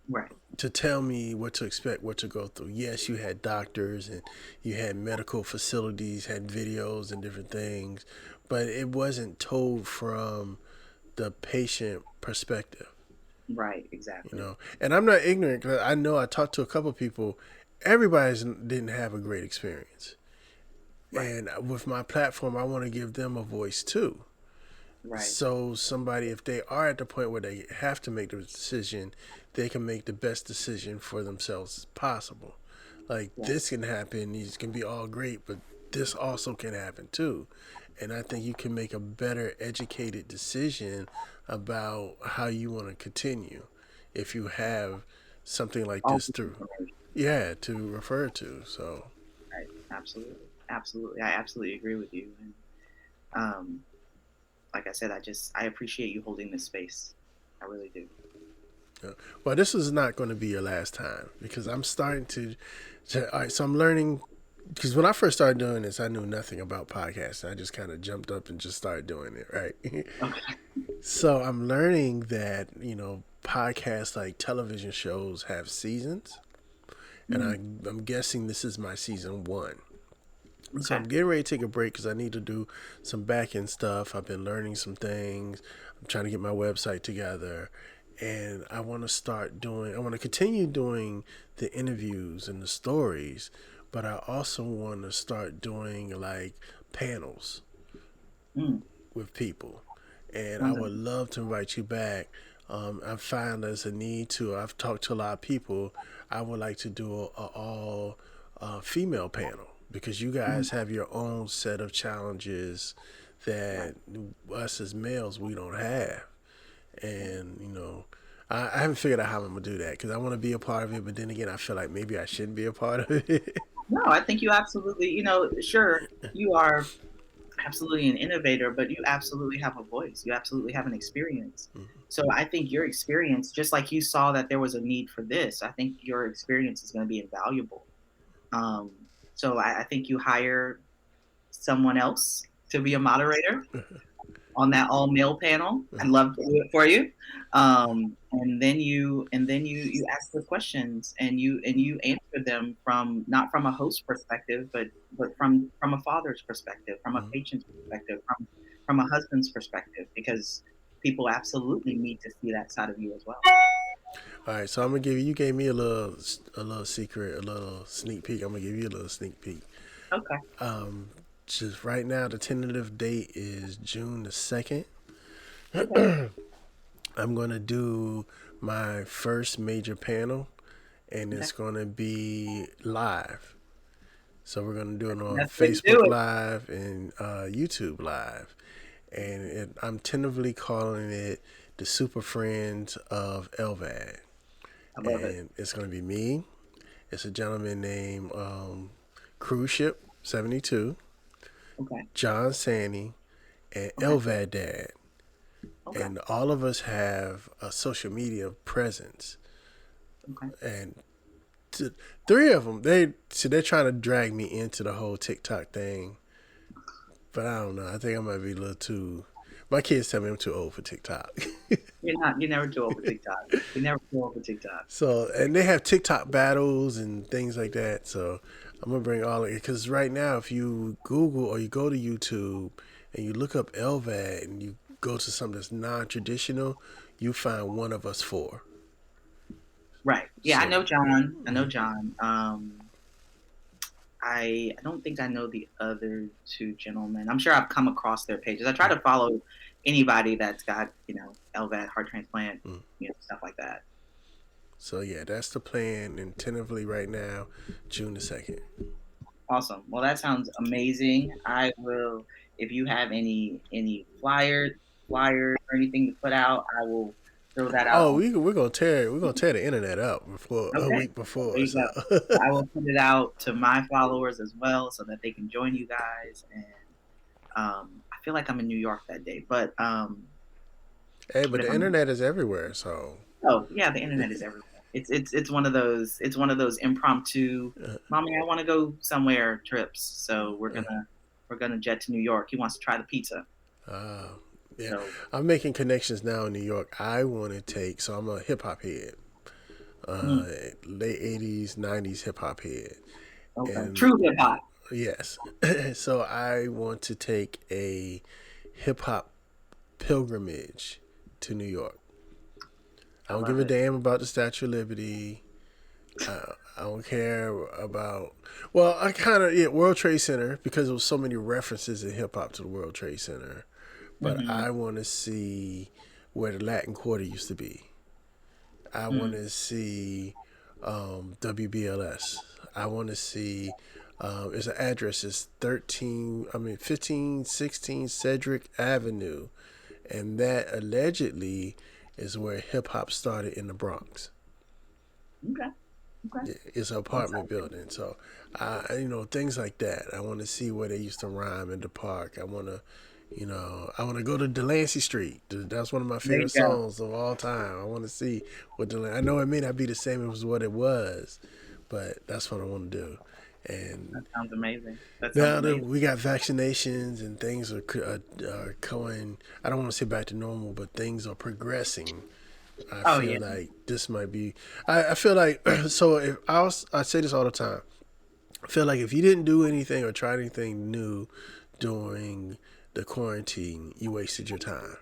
[SPEAKER 2] Right.
[SPEAKER 1] to tell me what to expect, what to go through. Yes, you had doctors and you had medical facilities, had videos and different things, but it wasn't told from the patient perspective,
[SPEAKER 2] Right. Exactly.
[SPEAKER 1] And I'm not ignorant because I know I talked to a couple of people. Everybody didn't have a great experience.
[SPEAKER 2] Right.
[SPEAKER 1] And with my platform, I want to give them a voice too.
[SPEAKER 2] Right.
[SPEAKER 1] So somebody, if they are at the point where they have to make the decision, they can make the best decision for themselves as possible. Like
[SPEAKER 2] Yeah.
[SPEAKER 1] this can happen, these can be all great, but this also can happen too. And I think you can make a better educated decision about how you want to continue if you have something like
[SPEAKER 2] All
[SPEAKER 1] this
[SPEAKER 2] this
[SPEAKER 1] to,
[SPEAKER 2] information.
[SPEAKER 1] yeah, to refer to. So
[SPEAKER 2] Right. Absolutely. Absolutely. I absolutely agree with you. And um, like I said, I appreciate you holding this space. I really do.
[SPEAKER 1] yeah. Well, this is not going to be your last time because I'm starting all right, so I'm learning because when I first started doing this, I knew nothing about podcasts. I just kind of jumped up and just started doing it, right?
[SPEAKER 2] Okay.
[SPEAKER 1] So I'm learning that, podcasts like television shows have seasons, and
[SPEAKER 2] Mm,
[SPEAKER 1] I'm guessing this is my season one. So
[SPEAKER 2] okay.
[SPEAKER 1] I'm getting ready to take a break because I need to do some back end stuff. I've been learning some things. I'm trying to get my website together, and I want to I want to continue doing the interviews and the stories, but I also want to start doing like panels
[SPEAKER 2] Mm,
[SPEAKER 1] with people. And I
[SPEAKER 2] sounds
[SPEAKER 1] would love to invite you back. I find there's a need to. I've talked to a lot of people. I would like to do a all female panel because you
[SPEAKER 2] mm,
[SPEAKER 1] guys have your own set of challenges
[SPEAKER 2] right.
[SPEAKER 1] that us as males we don't have. And I haven't figured out how I'm gonna do that because I want to be a part of it, but then again, I feel like maybe I shouldn't be a part of it.
[SPEAKER 2] No, I think you absolutely, sure, you are absolutely an innovator, but you absolutely have a voice. You absolutely have an experience. So I think your experience, just like you saw that there was a need for this, I think your experience is going to be invaluable. Um, so I think you hire someone else to be a moderator on that all male panel. I'd love to do it for you. And then you ask the questions and you answer them from not from a host perspective, but from a father's perspective, from a patient's perspective, from a husband's perspective, because people absolutely need to see that side of you as well.
[SPEAKER 1] All right, so I'm gonna give you. You gave me a little secret, a little sneak peek. I'm gonna give you a little sneak peek.
[SPEAKER 2] Okay.
[SPEAKER 1] Um, just right now, the tentative date is June the 2nd.
[SPEAKER 2] Okay.
[SPEAKER 1] I'm gonna do my first major panel, and
[SPEAKER 2] Okay.
[SPEAKER 1] it's gonna be live. So we're gonna do it on
[SPEAKER 2] That's the way to do
[SPEAKER 1] Facebook
[SPEAKER 2] it.
[SPEAKER 1] Live and YouTube Live, and I'm tentatively calling it the Super Friends of LVAD,
[SPEAKER 2] I love it.
[SPEAKER 1] and it's gonna be me. It's a gentleman named Cruise Ship 72,
[SPEAKER 2] Okay.
[SPEAKER 1] John Sandy, and
[SPEAKER 2] Okay.
[SPEAKER 1] LVAD Dad.
[SPEAKER 2] Okay.
[SPEAKER 1] And all of us have a social media presence.
[SPEAKER 2] Okay.
[SPEAKER 1] And three of them, they're trying to drag me into the whole TikTok thing. But I don't know. I think I might be a little too. My kids tell me I'm too old for TikTok.
[SPEAKER 2] You're not. You're never too old for TikTok. You're never too old for TikTok.
[SPEAKER 1] So, and they have TikTok battles and things like that. So, I'm gonna bring all of it because right now, if you Google or you go to YouTube and you look up LVAD and you go to something that's non-traditional, you find one of us four.
[SPEAKER 2] Right. Yeah, I
[SPEAKER 1] So,
[SPEAKER 2] know John. I know John. I don't think I know the other two gentlemen. I'm sure I've come across their pages. I try to follow anybody that's got, LVAD, heart transplant, stuff like that.
[SPEAKER 1] so yeah, that's the plan. And tentatively right now, June the 2nd.
[SPEAKER 2] Awesome. Well, that sounds amazing. I will, if you have any flyers or anything to put out, I will throw that out
[SPEAKER 1] Oh,
[SPEAKER 2] on.
[SPEAKER 1] we're gonna tear the internet up before a
[SPEAKER 2] Okay.
[SPEAKER 1] week
[SPEAKER 2] Well, there
[SPEAKER 1] before.
[SPEAKER 2] you go.
[SPEAKER 1] So,
[SPEAKER 2] So I will put it out to my followers as well so that they can join you guys. And I feel like I'm in New York that day,
[SPEAKER 1] hey,
[SPEAKER 2] but
[SPEAKER 1] but
[SPEAKER 2] if
[SPEAKER 1] the
[SPEAKER 2] I'm,
[SPEAKER 1] internet is everywhere. So,
[SPEAKER 2] oh yeah, the internet is everywhere. It's one of those impromptu, mommy, I want to go somewhere trips. So we're gonna jet to New York. He wants to try the pizza.
[SPEAKER 1] uh, yeah,
[SPEAKER 2] So
[SPEAKER 1] I'm making connections now in New York. I want to take. So I'm a hip hop head, uh,
[SPEAKER 2] mm,
[SPEAKER 1] late '80s, '90s hip hop head,
[SPEAKER 2] okay,
[SPEAKER 1] and
[SPEAKER 2] true hip hop.
[SPEAKER 1] yes, so I want to take a hip hop pilgrimage to New York. I
[SPEAKER 2] I
[SPEAKER 1] don't give
[SPEAKER 2] love
[SPEAKER 1] a
[SPEAKER 2] it.
[SPEAKER 1] damn about the Statue of Liberty. I don't care about. Well, I kind of World Trade Center because there was so many references in hip hop to the World Trade Center. But
[SPEAKER 2] Mm-hmm.
[SPEAKER 1] I want to see where the Latin Quarter used to be. I want
[SPEAKER 2] Mm,
[SPEAKER 1] to see WBLS. I want to see. It's an address. It's 1516 Cedric Avenue, and that allegedly is where hip hop started in the Bronx.
[SPEAKER 2] Okay. Okay.
[SPEAKER 1] It's an
[SPEAKER 2] That's
[SPEAKER 1] apartment building, so things like that. I want to see where they used to rhyme in the park. I want to go to Delancey Street. That's one of my
[SPEAKER 2] there
[SPEAKER 1] favorite
[SPEAKER 2] you go.
[SPEAKER 1] songs of all time. I want to see what I know it may not be the same as what it was, but that's what I want to do.
[SPEAKER 2] That
[SPEAKER 1] And
[SPEAKER 2] sounds amazing. That sounds
[SPEAKER 1] now that
[SPEAKER 2] amazing.
[SPEAKER 1] we got vaccinations and things are going, I don't want to say back to normal, but things are progressing. I
[SPEAKER 2] Oh
[SPEAKER 1] feel
[SPEAKER 2] yeah.
[SPEAKER 1] like this might be. I feel like so. If I say this all the time. I feel like if you didn't do anything or try anything new during the quarantine, you wasted your time.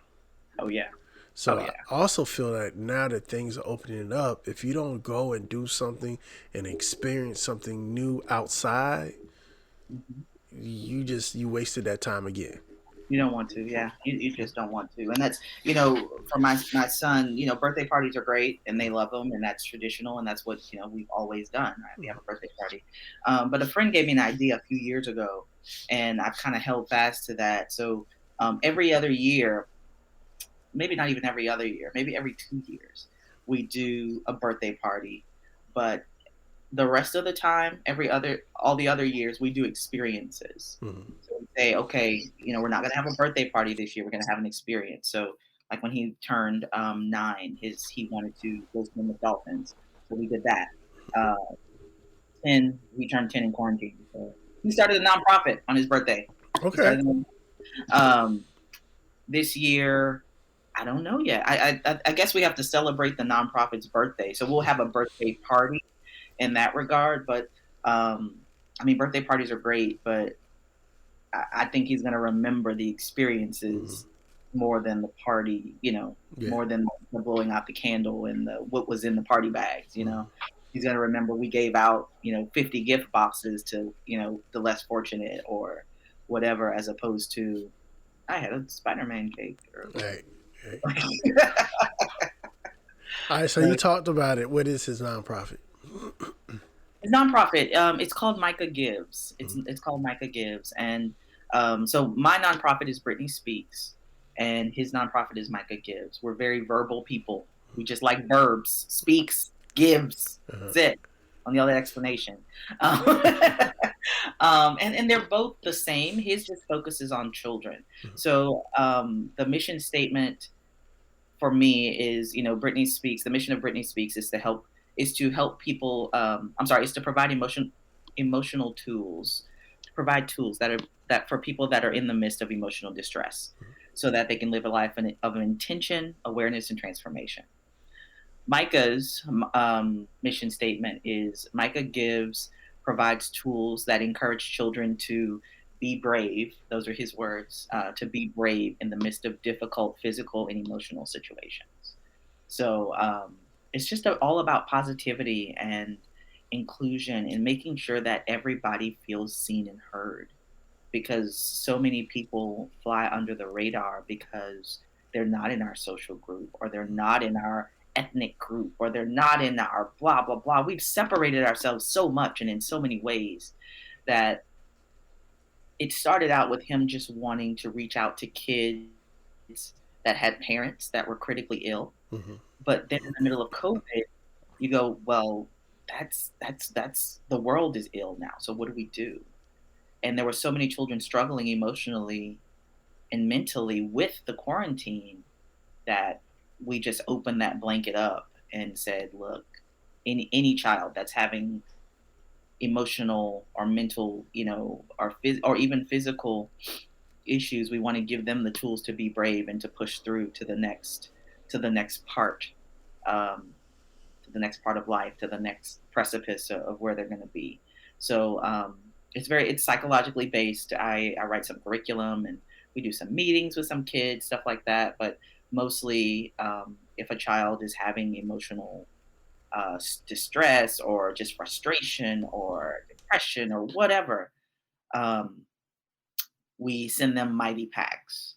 [SPEAKER 2] Oh yeah. Oh
[SPEAKER 1] So I
[SPEAKER 2] yeah.
[SPEAKER 1] also feel like now that things are opening up, if you don't go and do something and experience something new outside,
[SPEAKER 2] Mhm.
[SPEAKER 1] you wasted that time again.
[SPEAKER 2] You don't want to, yeah. You just don't want to, and that's for my son. Birthday parties are great, and they love them, and that's traditional, and that's what we've always done. Right? We have a birthday party, but a friend gave me an idea a few years ago, and I've kind of held fast to that. So every other year, maybe not even every other year, maybe every 2 years, we do a birthday party, but the rest of the time, all the other years, we do experiences.
[SPEAKER 1] Mm-hmm.
[SPEAKER 2] So we say, okay, we're not gonna have a birthday party this year. We're gonna have an experience. So like when he turned 9, he wanted to go swim with dolphins, so we did that. 10, he turned 10 in quarantine. So he started a nonprofit on his birthday. He
[SPEAKER 1] Okay.
[SPEAKER 2] started um, this year. I don't know yet. I guess we have to celebrate the nonprofit's birthday, so we'll have a birthday party in that regard. But I mean, birthday parties are great, but I think he's going to remember the
[SPEAKER 1] Mm-hmm.
[SPEAKER 2] experiences more than the party.
[SPEAKER 1] Yeah.
[SPEAKER 2] More than the blowing out the candle and what was in the party bags.
[SPEAKER 1] Mm-hmm.
[SPEAKER 2] He's going to remember we gave out 50 gift boxes to the less fortunate or whatever, as opposed to I had a Spider-Man cake earlier.
[SPEAKER 1] Right. Right. All right. So you
[SPEAKER 2] But
[SPEAKER 1] talked about it. What is his nonprofit?
[SPEAKER 2] it's nonprofit. It's called Micah Gives. It's
[SPEAKER 1] Mm-hmm.
[SPEAKER 2] it's called Micah Gives, and so my nonprofit is Brittany Speaks, and his nonprofit is Micah Gives. We're very verbal people. We just like verbs. Speaks, gives.
[SPEAKER 1] Uh-huh.
[SPEAKER 2] That's it. On the other explanation, um, and they're both the same. His just focuses on children. So the mission statement for me is Brittany Speaks. The mission of Brittany Speaks is to help people. I'm sorry, is to provide emotional tools, to provide tools that for people that are in the midst of emotional distress, so that they can live a life of intention, awareness, and transformation. Micah's mission statement is Micah gives provides tools that encourage children to be brave. Those are his words, to be brave in the midst of difficult physical and emotional situations. So it's just all about positivity and inclusion and making sure that everybody feels seen and heard, because so many people fly under the radar because they're not in our social group, or they're not in our ethnic group, or they're not in our blah blah blah. We've separated ourselves so much and in so many ways that it started out with him just wanting to reach out to kids that had parents that were critically ill.
[SPEAKER 1] Mm-hmm.
[SPEAKER 2] But then in the middle of COVID, you go, well, that's the world is ill now. So what do we do? And there were so many children struggling emotionally and mentally with the quarantine that we just opened that blanket up and said, look, any child that's having emotional or mental, or even physical issues, we want to give them the tools to be brave and to push through to the next part, um, to the next part of life, to the next precipice of where they're going to be. So it's psychologically based. I write some curriculum, and we do some meetings with some kids, stuff like that. But mostly, if a child is having emotional distress or just frustration or depression or whatever, um, we send them mighty packs.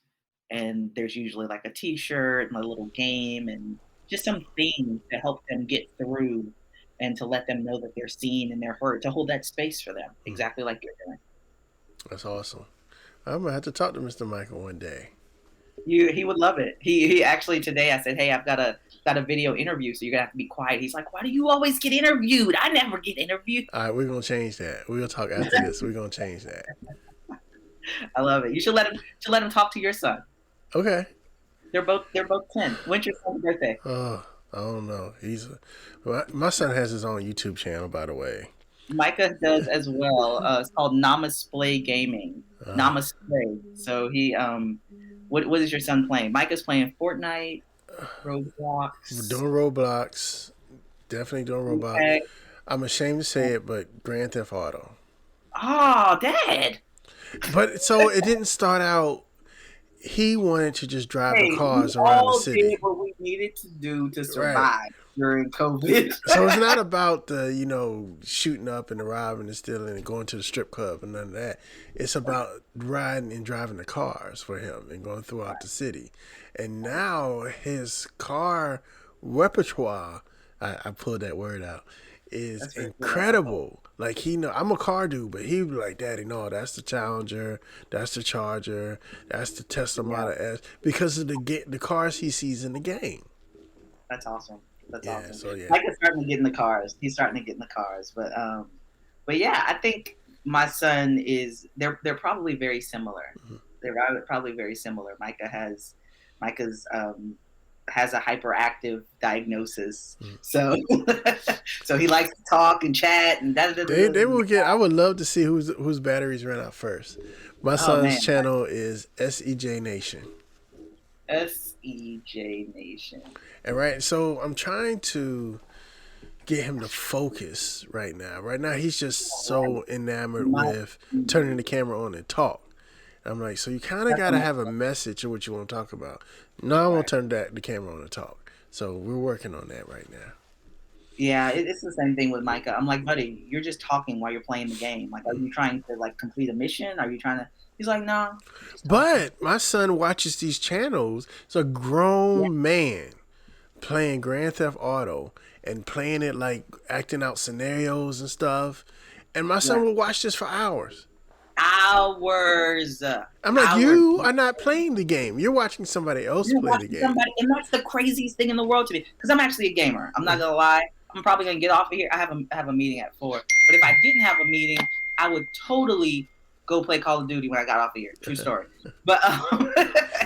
[SPEAKER 2] And there's usually like a T-shirt and a little game and just some things to help them get through and to let them know that they're seen and they're heard, to hold that space for them, exactly like you're doing.
[SPEAKER 1] That's awesome. I'm gonna have to talk to Mr. Michael one day.
[SPEAKER 2] He would love it. He actually today I said, hey, I've got a video interview, so you're gonna have to be quiet. He's like, why do you always get interviewed? I never get interviewed.
[SPEAKER 1] All right, we're gonna change that. We're gonna talk after this. We're gonna change that.
[SPEAKER 2] I love it. You should let him talk to your son.
[SPEAKER 1] Okay.
[SPEAKER 2] They're both 10. When's your son's birthday?
[SPEAKER 1] Oh, I don't know. My son has his own YouTube channel, by the way.
[SPEAKER 2] Micah does as well. It's called Namasplay Gaming. Namasplay. So he what is your son playing? Micah's playing Fortnite, Roblox.
[SPEAKER 1] We're doing Roblox. Definitely doing Roblox. Okay. I'm ashamed to say it, but Grand Theft Auto.
[SPEAKER 2] Oh, Dad.
[SPEAKER 1] But so it didn't start out. He wanted to just drive the cars around the city.
[SPEAKER 2] Did what we needed to do to survive during COVID.
[SPEAKER 1] So it's not about the shooting up and robbing and stealing and going to the strip club and none of that. It's about riding and driving the cars for him and going throughout the city. And now his car repertoire, I pulled that word out, is incredible. Like I'm a car dude, but he be like, Daddy, no, that's the Challenger, that's the Charger, that's the Tesla Model S, because of the cars he sees in the game.
[SPEAKER 2] That's awesome. That's awesome.
[SPEAKER 1] So yeah,
[SPEAKER 2] Mike is starting to get in the cars. He's starting to get in the cars, but yeah, I think my son is. They're probably very similar. Mm-hmm. They're probably very similar. Micah's has a hyperactive diagnosis, so so he likes to talk and chat and
[SPEAKER 1] they will get. I would love to see whose batteries ran out first. My son's channel is SEJ Nation.
[SPEAKER 2] SEJ Nation.
[SPEAKER 1] And right, so I'm trying to get him to focus right now. Right now, he's just so enamored with turning the camera on and talk. I'm like, so you kind of got to have a message of what you want to talk about. No, I won't turn the camera on and talk. So we're working on that right now.
[SPEAKER 2] Yeah, it's the same thing with Micah. I'm like, buddy, you're just talking while you're playing the game. Like, are you trying to complete a mission? Are you trying to? He's like, no.
[SPEAKER 1] But my son watches these channels. It's a grown man playing Grand Theft Auto and playing it, like acting out scenarios and stuff. And my son will watch this for hours.
[SPEAKER 2] Hours.
[SPEAKER 1] I'm like, you are not playing the game. You're watching somebody else play the game.
[SPEAKER 2] And that's the craziest thing in the world to me. Because I'm actually a gamer. I'm not going to lie. I'm probably going to get off of here. I have a meeting at 4. But if I didn't have a meeting, I would totally go play Call of Duty when I got off of here. True story. But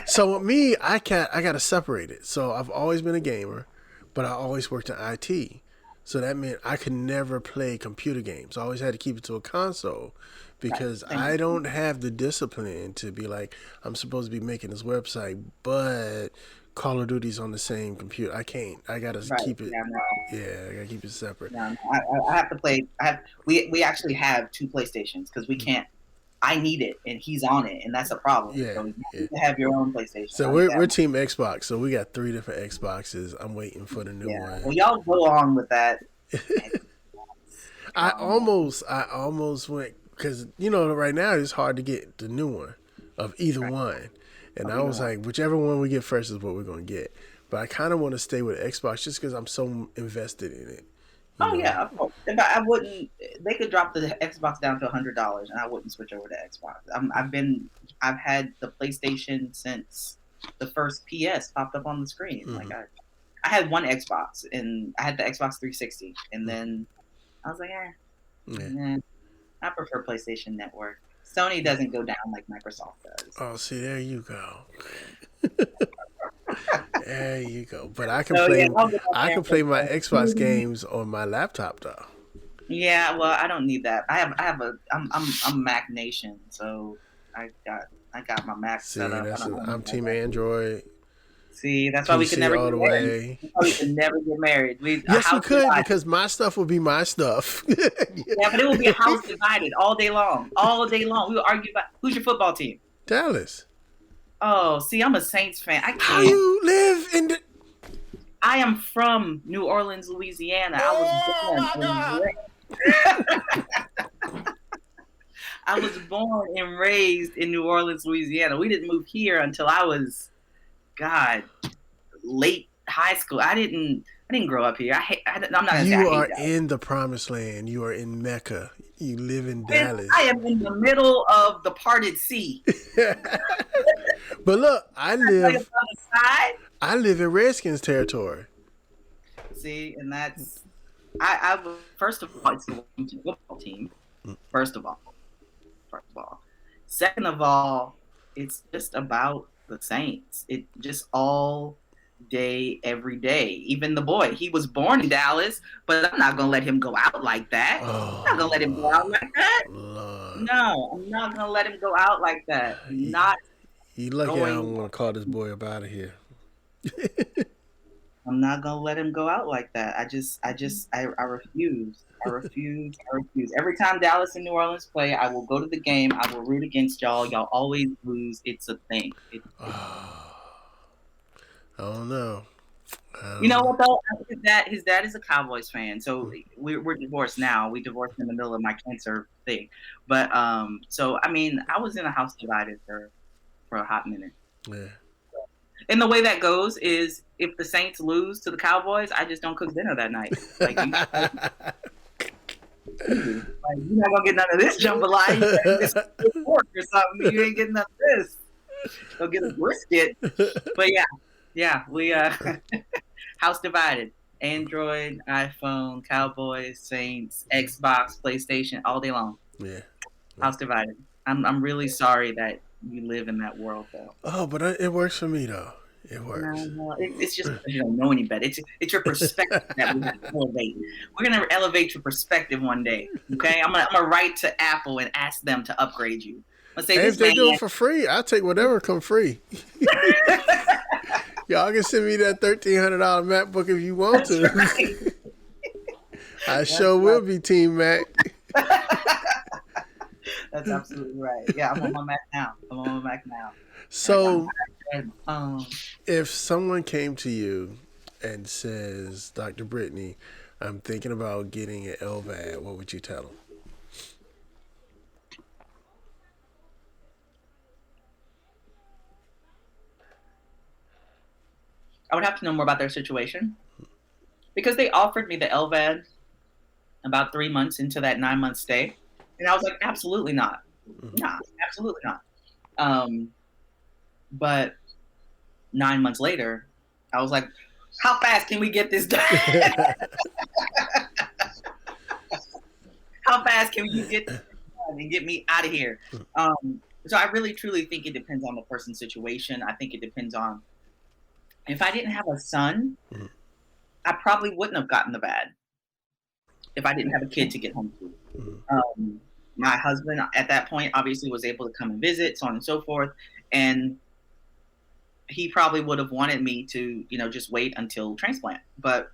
[SPEAKER 1] so with me, I got to separate it. So I've always been a gamer, but I always worked in IT. So that meant I could never play computer games. I always had to keep it to a console because I don't have the discipline to be like, I'm supposed to be making this website, but Call of Duty's on the same computer. I can't. I got to keep it. I got to keep it separate.
[SPEAKER 2] I have to play. We actually have 2 PlayStations because we can't. I need it, and he's on it, and that's a problem. Yeah, so you need to have your own PlayStation.
[SPEAKER 1] So we're Team Xbox, so we got 3 different Xboxes. I'm waiting for the new one.
[SPEAKER 2] Well, y'all go on with that.
[SPEAKER 1] I almost went because right now it's hard to get the new one of either one, and I was like, whichever one we get first is what we're gonna get. But I kind of want to stay with Xbox just because I'm so invested in it.
[SPEAKER 2] Yeah, of course. I wouldn't. They could drop the Xbox down to $100, and I wouldn't switch over to Xbox. I've had the PlayStation since the first PS popped up on the screen. Mm-hmm. Like I had one Xbox, and I had the Xbox 360, and then I was like, I prefer PlayStation Network. Sony doesn't go down like Microsoft does.
[SPEAKER 1] Oh, see, there you go. There you go. But I can play. I can play my Xbox games on my laptop though.
[SPEAKER 2] Yeah, well, I don't need that. I'm Mac Nation, so I got my Mac set up.
[SPEAKER 1] I'm Team Android.
[SPEAKER 2] See, that's why we could never get married. We could never get married.
[SPEAKER 1] Yes, we could because my stuff would be my stuff.
[SPEAKER 2] Yeah, but it would be a house divided all day long. All day long, we would argue about who's your football team.
[SPEAKER 1] Dallas.
[SPEAKER 2] Oh, see, I'm a Saints fan. I can't.
[SPEAKER 1] How you live in the?
[SPEAKER 2] I am from New Orleans, Louisiana. I was born and raised in New Orleans, Louisiana. We didn't move here until I was, late high school. I didn't grow up here. I'm not gonna say I
[SPEAKER 1] You
[SPEAKER 2] hate
[SPEAKER 1] are
[SPEAKER 2] Dallas.
[SPEAKER 1] in the promised land. You are in Mecca. You live in Dallas.
[SPEAKER 2] I am in the middle of the parted sea.
[SPEAKER 1] But look,
[SPEAKER 2] I tell you on the side.
[SPEAKER 1] I live in Redskins territory.
[SPEAKER 2] See, and that's I first of all, it's the Washington football team. First of all. Second of all, it's just about the Saints. It just all day, every day. Even the boy, he was born in Dallas, but I'm not gonna let him go out like that.
[SPEAKER 1] Oh,
[SPEAKER 2] I'm not gonna let him go out like that.
[SPEAKER 1] Lord.
[SPEAKER 2] No, I'm not gonna let him go out like that. Not
[SPEAKER 1] You lucky I don't
[SPEAKER 2] going.
[SPEAKER 1] want to call this boy up out of here.
[SPEAKER 2] I'm not gonna let him go out like that. I refuse. I refuse. Every time Dallas and New Orleans play, I will go to the game. I will root against y'all. Y'all always lose. It's a thing.
[SPEAKER 1] I don't know.
[SPEAKER 2] You know what though? His dad is a Cowboys fan, so we're divorced now. We divorced in the middle of my cancer thing, but so I mean, I was in a house divided for a hot minute.
[SPEAKER 1] Yeah.
[SPEAKER 2] And the way that goes is if the Saints lose to the Cowboys, I just don't cook dinner that night. Like, you're not gonna get none of this jambalaya. You better get some pork or something. You ain't getting none of this. Go get a brisket. But yeah, we house divided. Android, iPhone, Cowboys, Saints, Xbox, PlayStation, all day long.
[SPEAKER 1] Yeah.
[SPEAKER 2] House divided. I'm really sorry that you live in that world, though.
[SPEAKER 1] Oh, but it works for me, though. It works.
[SPEAKER 2] No, it's just because you don't know any better. It's your perspective that we have to elevate. We're gonna elevate your perspective one day. Okay, I'm gonna write to Apple and ask them to upgrade you. Let's say
[SPEAKER 1] if they do it for free, I'll take whatever come free. Y'all can send me that $1,300 MacBook if you want to. Right. I sure will be Team Mac.
[SPEAKER 2] That's absolutely right. Yeah, I'm on my Mac now.
[SPEAKER 1] So, if someone came to you and says, Dr. Brittany, I'm thinking about getting an LVAD, what would you tell them?
[SPEAKER 2] I would have to know more about their situation. Because they offered me the LVAD about 3 months into that 9-month stay. And I was like, absolutely not. Nah, absolutely not. But 9 months later, I was like, how fast can we get this done? How fast can you get this done and get me out of here? So I really, truly think it depends on the person's situation. I think it depends on, if I didn't have a son, I probably wouldn't have gotten the VAD if I didn't have a kid to get home to. My husband at that point obviously was able to come and visit, so on and so forth. And he probably would have wanted me to, just wait until transplant. But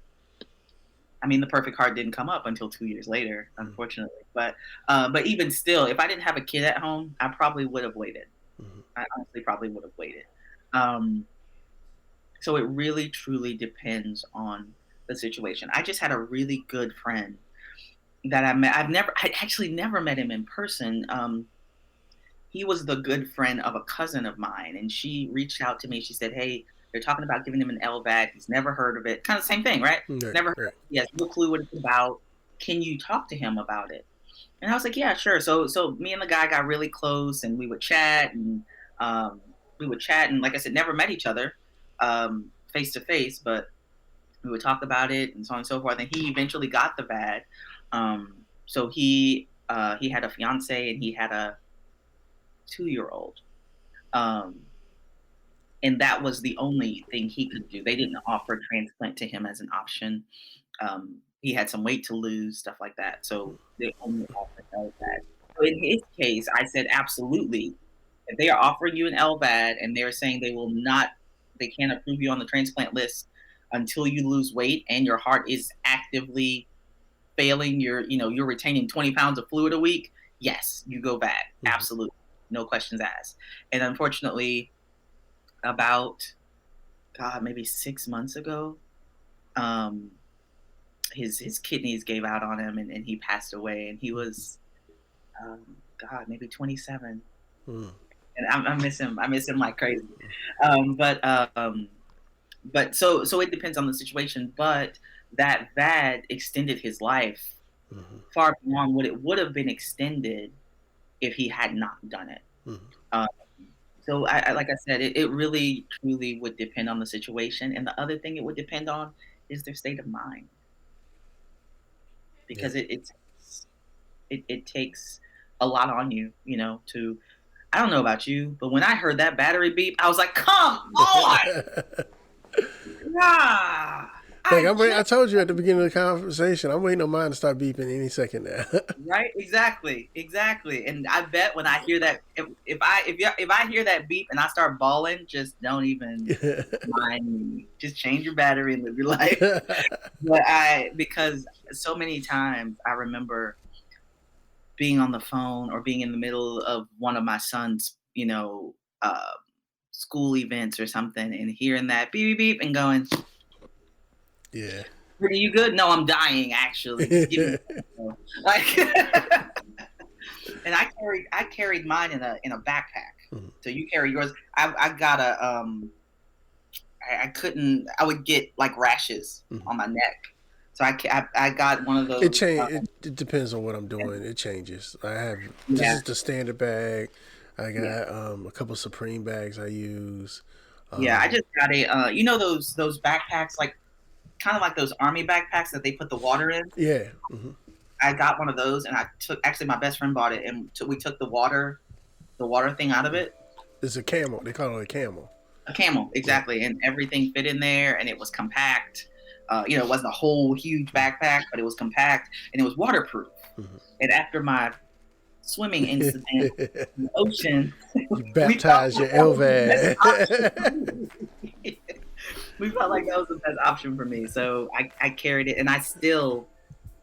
[SPEAKER 2] I mean, the perfect heart didn't come up until 2 years later, unfortunately. But even still, if I didn't have a kid at home, I probably would have waited. I honestly probably would have waited. So it really, truly depends on the situation. I just had a really good friend that I met. I actually never met him in person. He was the good friend of a cousin of mine, and she reached out to me. She said, hey, they're talking about giving him an LVAD. He's never heard of it. Kind of the same thing, right? Never heard. He has no clue what it's about. Can you talk to him about it? And I was like, yeah, sure. So me and the guy got really close, and we would chat, and like I said, never met each other face to face, but we would talk about it and so on and so forth. And he eventually got the VAD. So he had a fiance and he had a 2-year-old. And that was the only thing he could do. They didn't offer transplant to him as an option. He had some weight to lose, stuff like that. So they only offered LVAD. So in his case, I said, absolutely. If they are offering you an LVAD and they're saying they can't approve you on the transplant list until you lose weight and your heart is actively failing, you're retaining 20 pounds of fluid a week, yes, you go VAD. Absolutely. No questions asked. And unfortunately, about maybe 6 months ago, his kidneys gave out on him and he passed away, and he was maybe 27. And I miss him like crazy. But But so it depends on the situation. But that VAD extended his life far beyond what it would have been extended if he had not done it. So I like I said, it really truly would depend on the situation. And the other thing it would depend on is their state of mind. Because it takes a lot on you, you know, to, I don't know about you, but when I heard that battery beep, I was like, come on! Nah.
[SPEAKER 1] I told you at the beginning of the conversation, I'm waiting on mine to start beeping any second now.
[SPEAKER 2] Right? Exactly. And I bet when I hear that, if I hear that beep and I start bawling, just don't even mind me. Just change your battery and live your life. But because so many times I remember being on the phone or being in the middle of one of my son's, you know, school events or something, and hearing that beep beep beep and going,
[SPEAKER 1] yeah,
[SPEAKER 2] are you good? No, I'm dying actually. Just give me like, and I carried mine in a backpack. So you carry yours. I got I would get like rashes on my neck. So I got one of those.
[SPEAKER 1] It depends on what I'm doing. It changes. This is the standard bag. I got a couple Supreme bags I use.
[SPEAKER 2] I just got a you know those backpacks, like kind of like those army backpacks that they put the water in.
[SPEAKER 1] Yeah.
[SPEAKER 2] I got one of those, and actually my best friend bought it, and we took the water thing out of it.
[SPEAKER 1] It's a camel. They call it a camel.
[SPEAKER 2] A camel, exactly, and everything fit in there, and it was compact. You know, it wasn't a whole huge backpack, but it was compact, and it was waterproof. And after my swimming incident in the ocean,
[SPEAKER 1] you baptized your LVAD.
[SPEAKER 2] We felt like that was the best option for me, so I carried it, and I still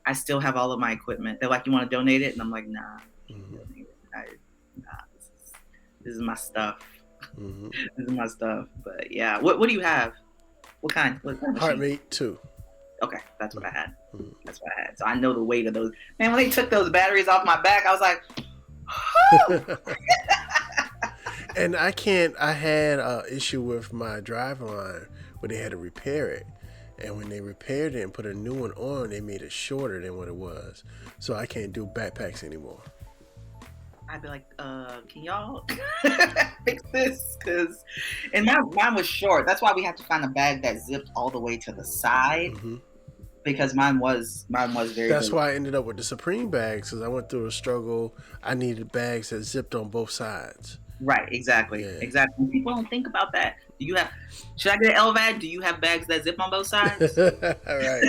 [SPEAKER 2] have all of my equipment. They're like, "You want to donate it?" And I'm like, "Nah, this is my stuff. This is my stuff." But yeah, what do you have? What kind?
[SPEAKER 1] Heartmate 2.
[SPEAKER 2] Okay, that's what I had. That's what I had. So I know the weight of those. Man, when they took those batteries off my back, I was like,
[SPEAKER 1] And I had an issue with my driveline where they had to repair it. And when they repaired it and put a new one on, they made it shorter than what it was. So I can't do backpacks anymore.
[SPEAKER 2] I'd be like, can y'all fix this? And mine was short. That's why we have to find a bag that zipped all the way to the side. Because mine was very
[SPEAKER 1] That's
[SPEAKER 2] big.
[SPEAKER 1] why I ended up with the Supreme bags, because I went through a struggle. I needed bags that zipped on both sides.
[SPEAKER 2] Right, exactly. Exactly. People don't think about that. Should I get an LVAD? Do you have bags that zip on both sides?
[SPEAKER 1] Right.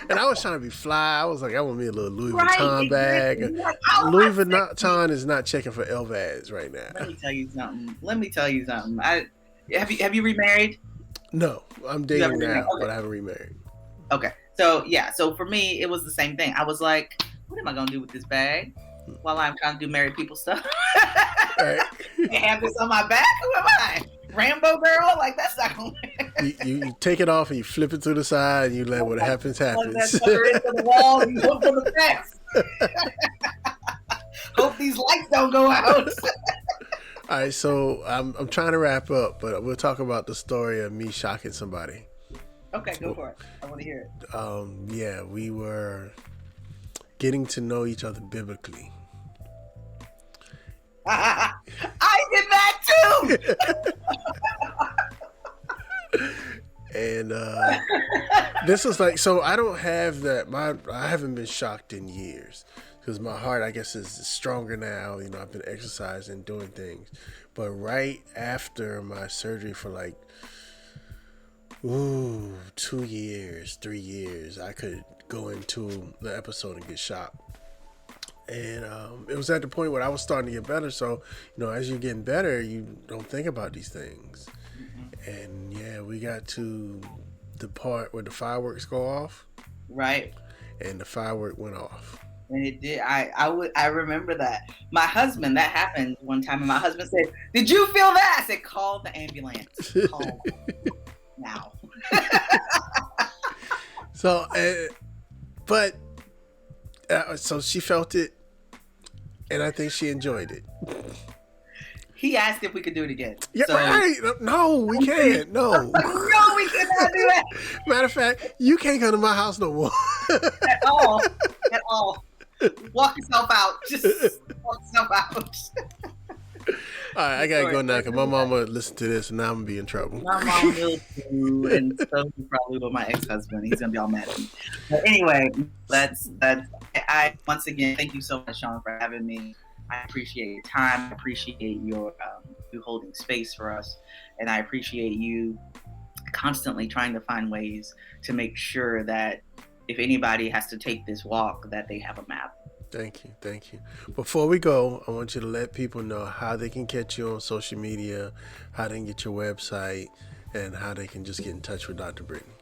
[SPEAKER 1] And I was trying to be fly. I was like, I want me a little Louis Vuitton bag. Like, Louis Vuitton is not checking for LVADs right now.
[SPEAKER 2] Let me tell you something. Have you remarried?
[SPEAKER 1] No, I'm dating now, but I haven't remarried.
[SPEAKER 2] Okay. So for me, it was the same thing. I was like, what am I going to do with this bag while I'm trying to do married people stuff?
[SPEAKER 1] Right.
[SPEAKER 2] I have this on my back? Who am I? Rambo girl? Like, that's not going
[SPEAKER 1] to you take it off and you flip it to the side and you let what happens happens.
[SPEAKER 2] That sucker into the wall and you hope for the fence. Hope these lights don't go out.
[SPEAKER 1] All right, so I'm trying to wrap up, but we'll talk about the story of me shocking somebody.
[SPEAKER 2] Okay, go for it. I want to hear it.
[SPEAKER 1] Yeah, we were getting to know each other biblically.
[SPEAKER 2] I did that too.
[SPEAKER 1] And this was like, so I don't have that. I haven't been shocked in years because my heart, I guess, is stronger now. You know, I've been exercising, doing things. But right after my surgery for like 2 years, 3 years, I could go into the episode and get shocked. And it was at the point where I was starting to get better. So, you know, as you're getting better, you don't think about these things. And yeah, we got to the part where the fireworks go off.
[SPEAKER 2] Right.
[SPEAKER 1] And the firework went off.
[SPEAKER 2] And it did. I remember that. My husband, that happened one time, and my husband said, "Did you feel that?" I said, "Call the ambulance. Call now."
[SPEAKER 1] So, so she felt it, and I think she enjoyed it.
[SPEAKER 2] He asked if we could do it again.
[SPEAKER 1] Yeah,
[SPEAKER 2] so,
[SPEAKER 1] right. No, we can't. No.
[SPEAKER 2] No, we
[SPEAKER 1] Matter of fact, you can't come to my house no more.
[SPEAKER 2] At all. At all. Walk yourself out. Just walk yourself out.
[SPEAKER 1] All right, I gotta go now because my mama listened to this and now I'm gonna be in trouble.
[SPEAKER 2] My mom will too, and so probably with my ex-husband. He's gonna be all mad at me. But anyway, that's. I once again thank you so much, Sean, for having me. I appreciate your time. I appreciate your you holding space for us, and I appreciate you constantly trying to find ways to make sure that if anybody has to take this walk, that they have a map.
[SPEAKER 1] Thank you. Before we go, I want you to let people know how they can catch you on social media, how they can get your website, and how they can just get in touch with Dr. Brittany.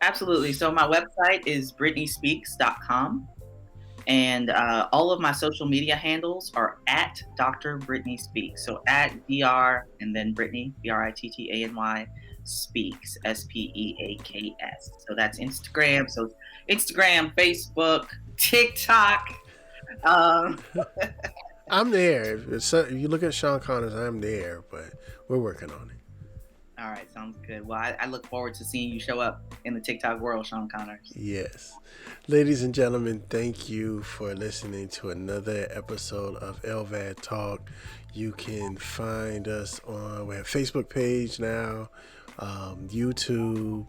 [SPEAKER 2] Absolutely. So my website is brittanyspeaks.com, and all of my social media handles are at Dr. Brittany Speaks. So at DR and then Brittany, Brittany Speaks, SPEAKS. So that's Instagram. So Instagram, Facebook, TikTok.
[SPEAKER 1] I'm there. If you look at Sean Connors, I'm there, but we're working on it.
[SPEAKER 2] All right, sounds good. Well, I look forward to seeing you show up in the TikTok world, Sean Connors.
[SPEAKER 1] Yes. Ladies and gentlemen, thank you for listening to another episode of LVAD Talk. You can find us on, we have a Facebook page now, YouTube,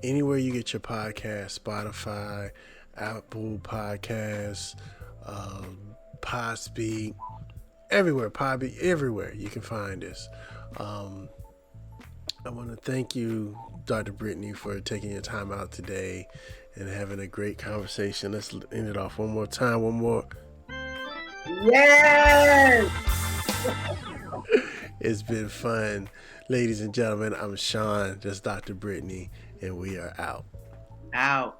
[SPEAKER 1] anywhere you get your podcast, Spotify, Apple Podcasts, Podspeak, everywhere, everywhere you can find us. I want to thank you, Dr. Brittany, for taking your time out today and having a great conversation. Let's end it off one more time. One more.
[SPEAKER 2] Yes!
[SPEAKER 1] It's been fun. Ladies and gentlemen, I'm Sean, that's Dr. Brittany, and we are out.
[SPEAKER 2] Out.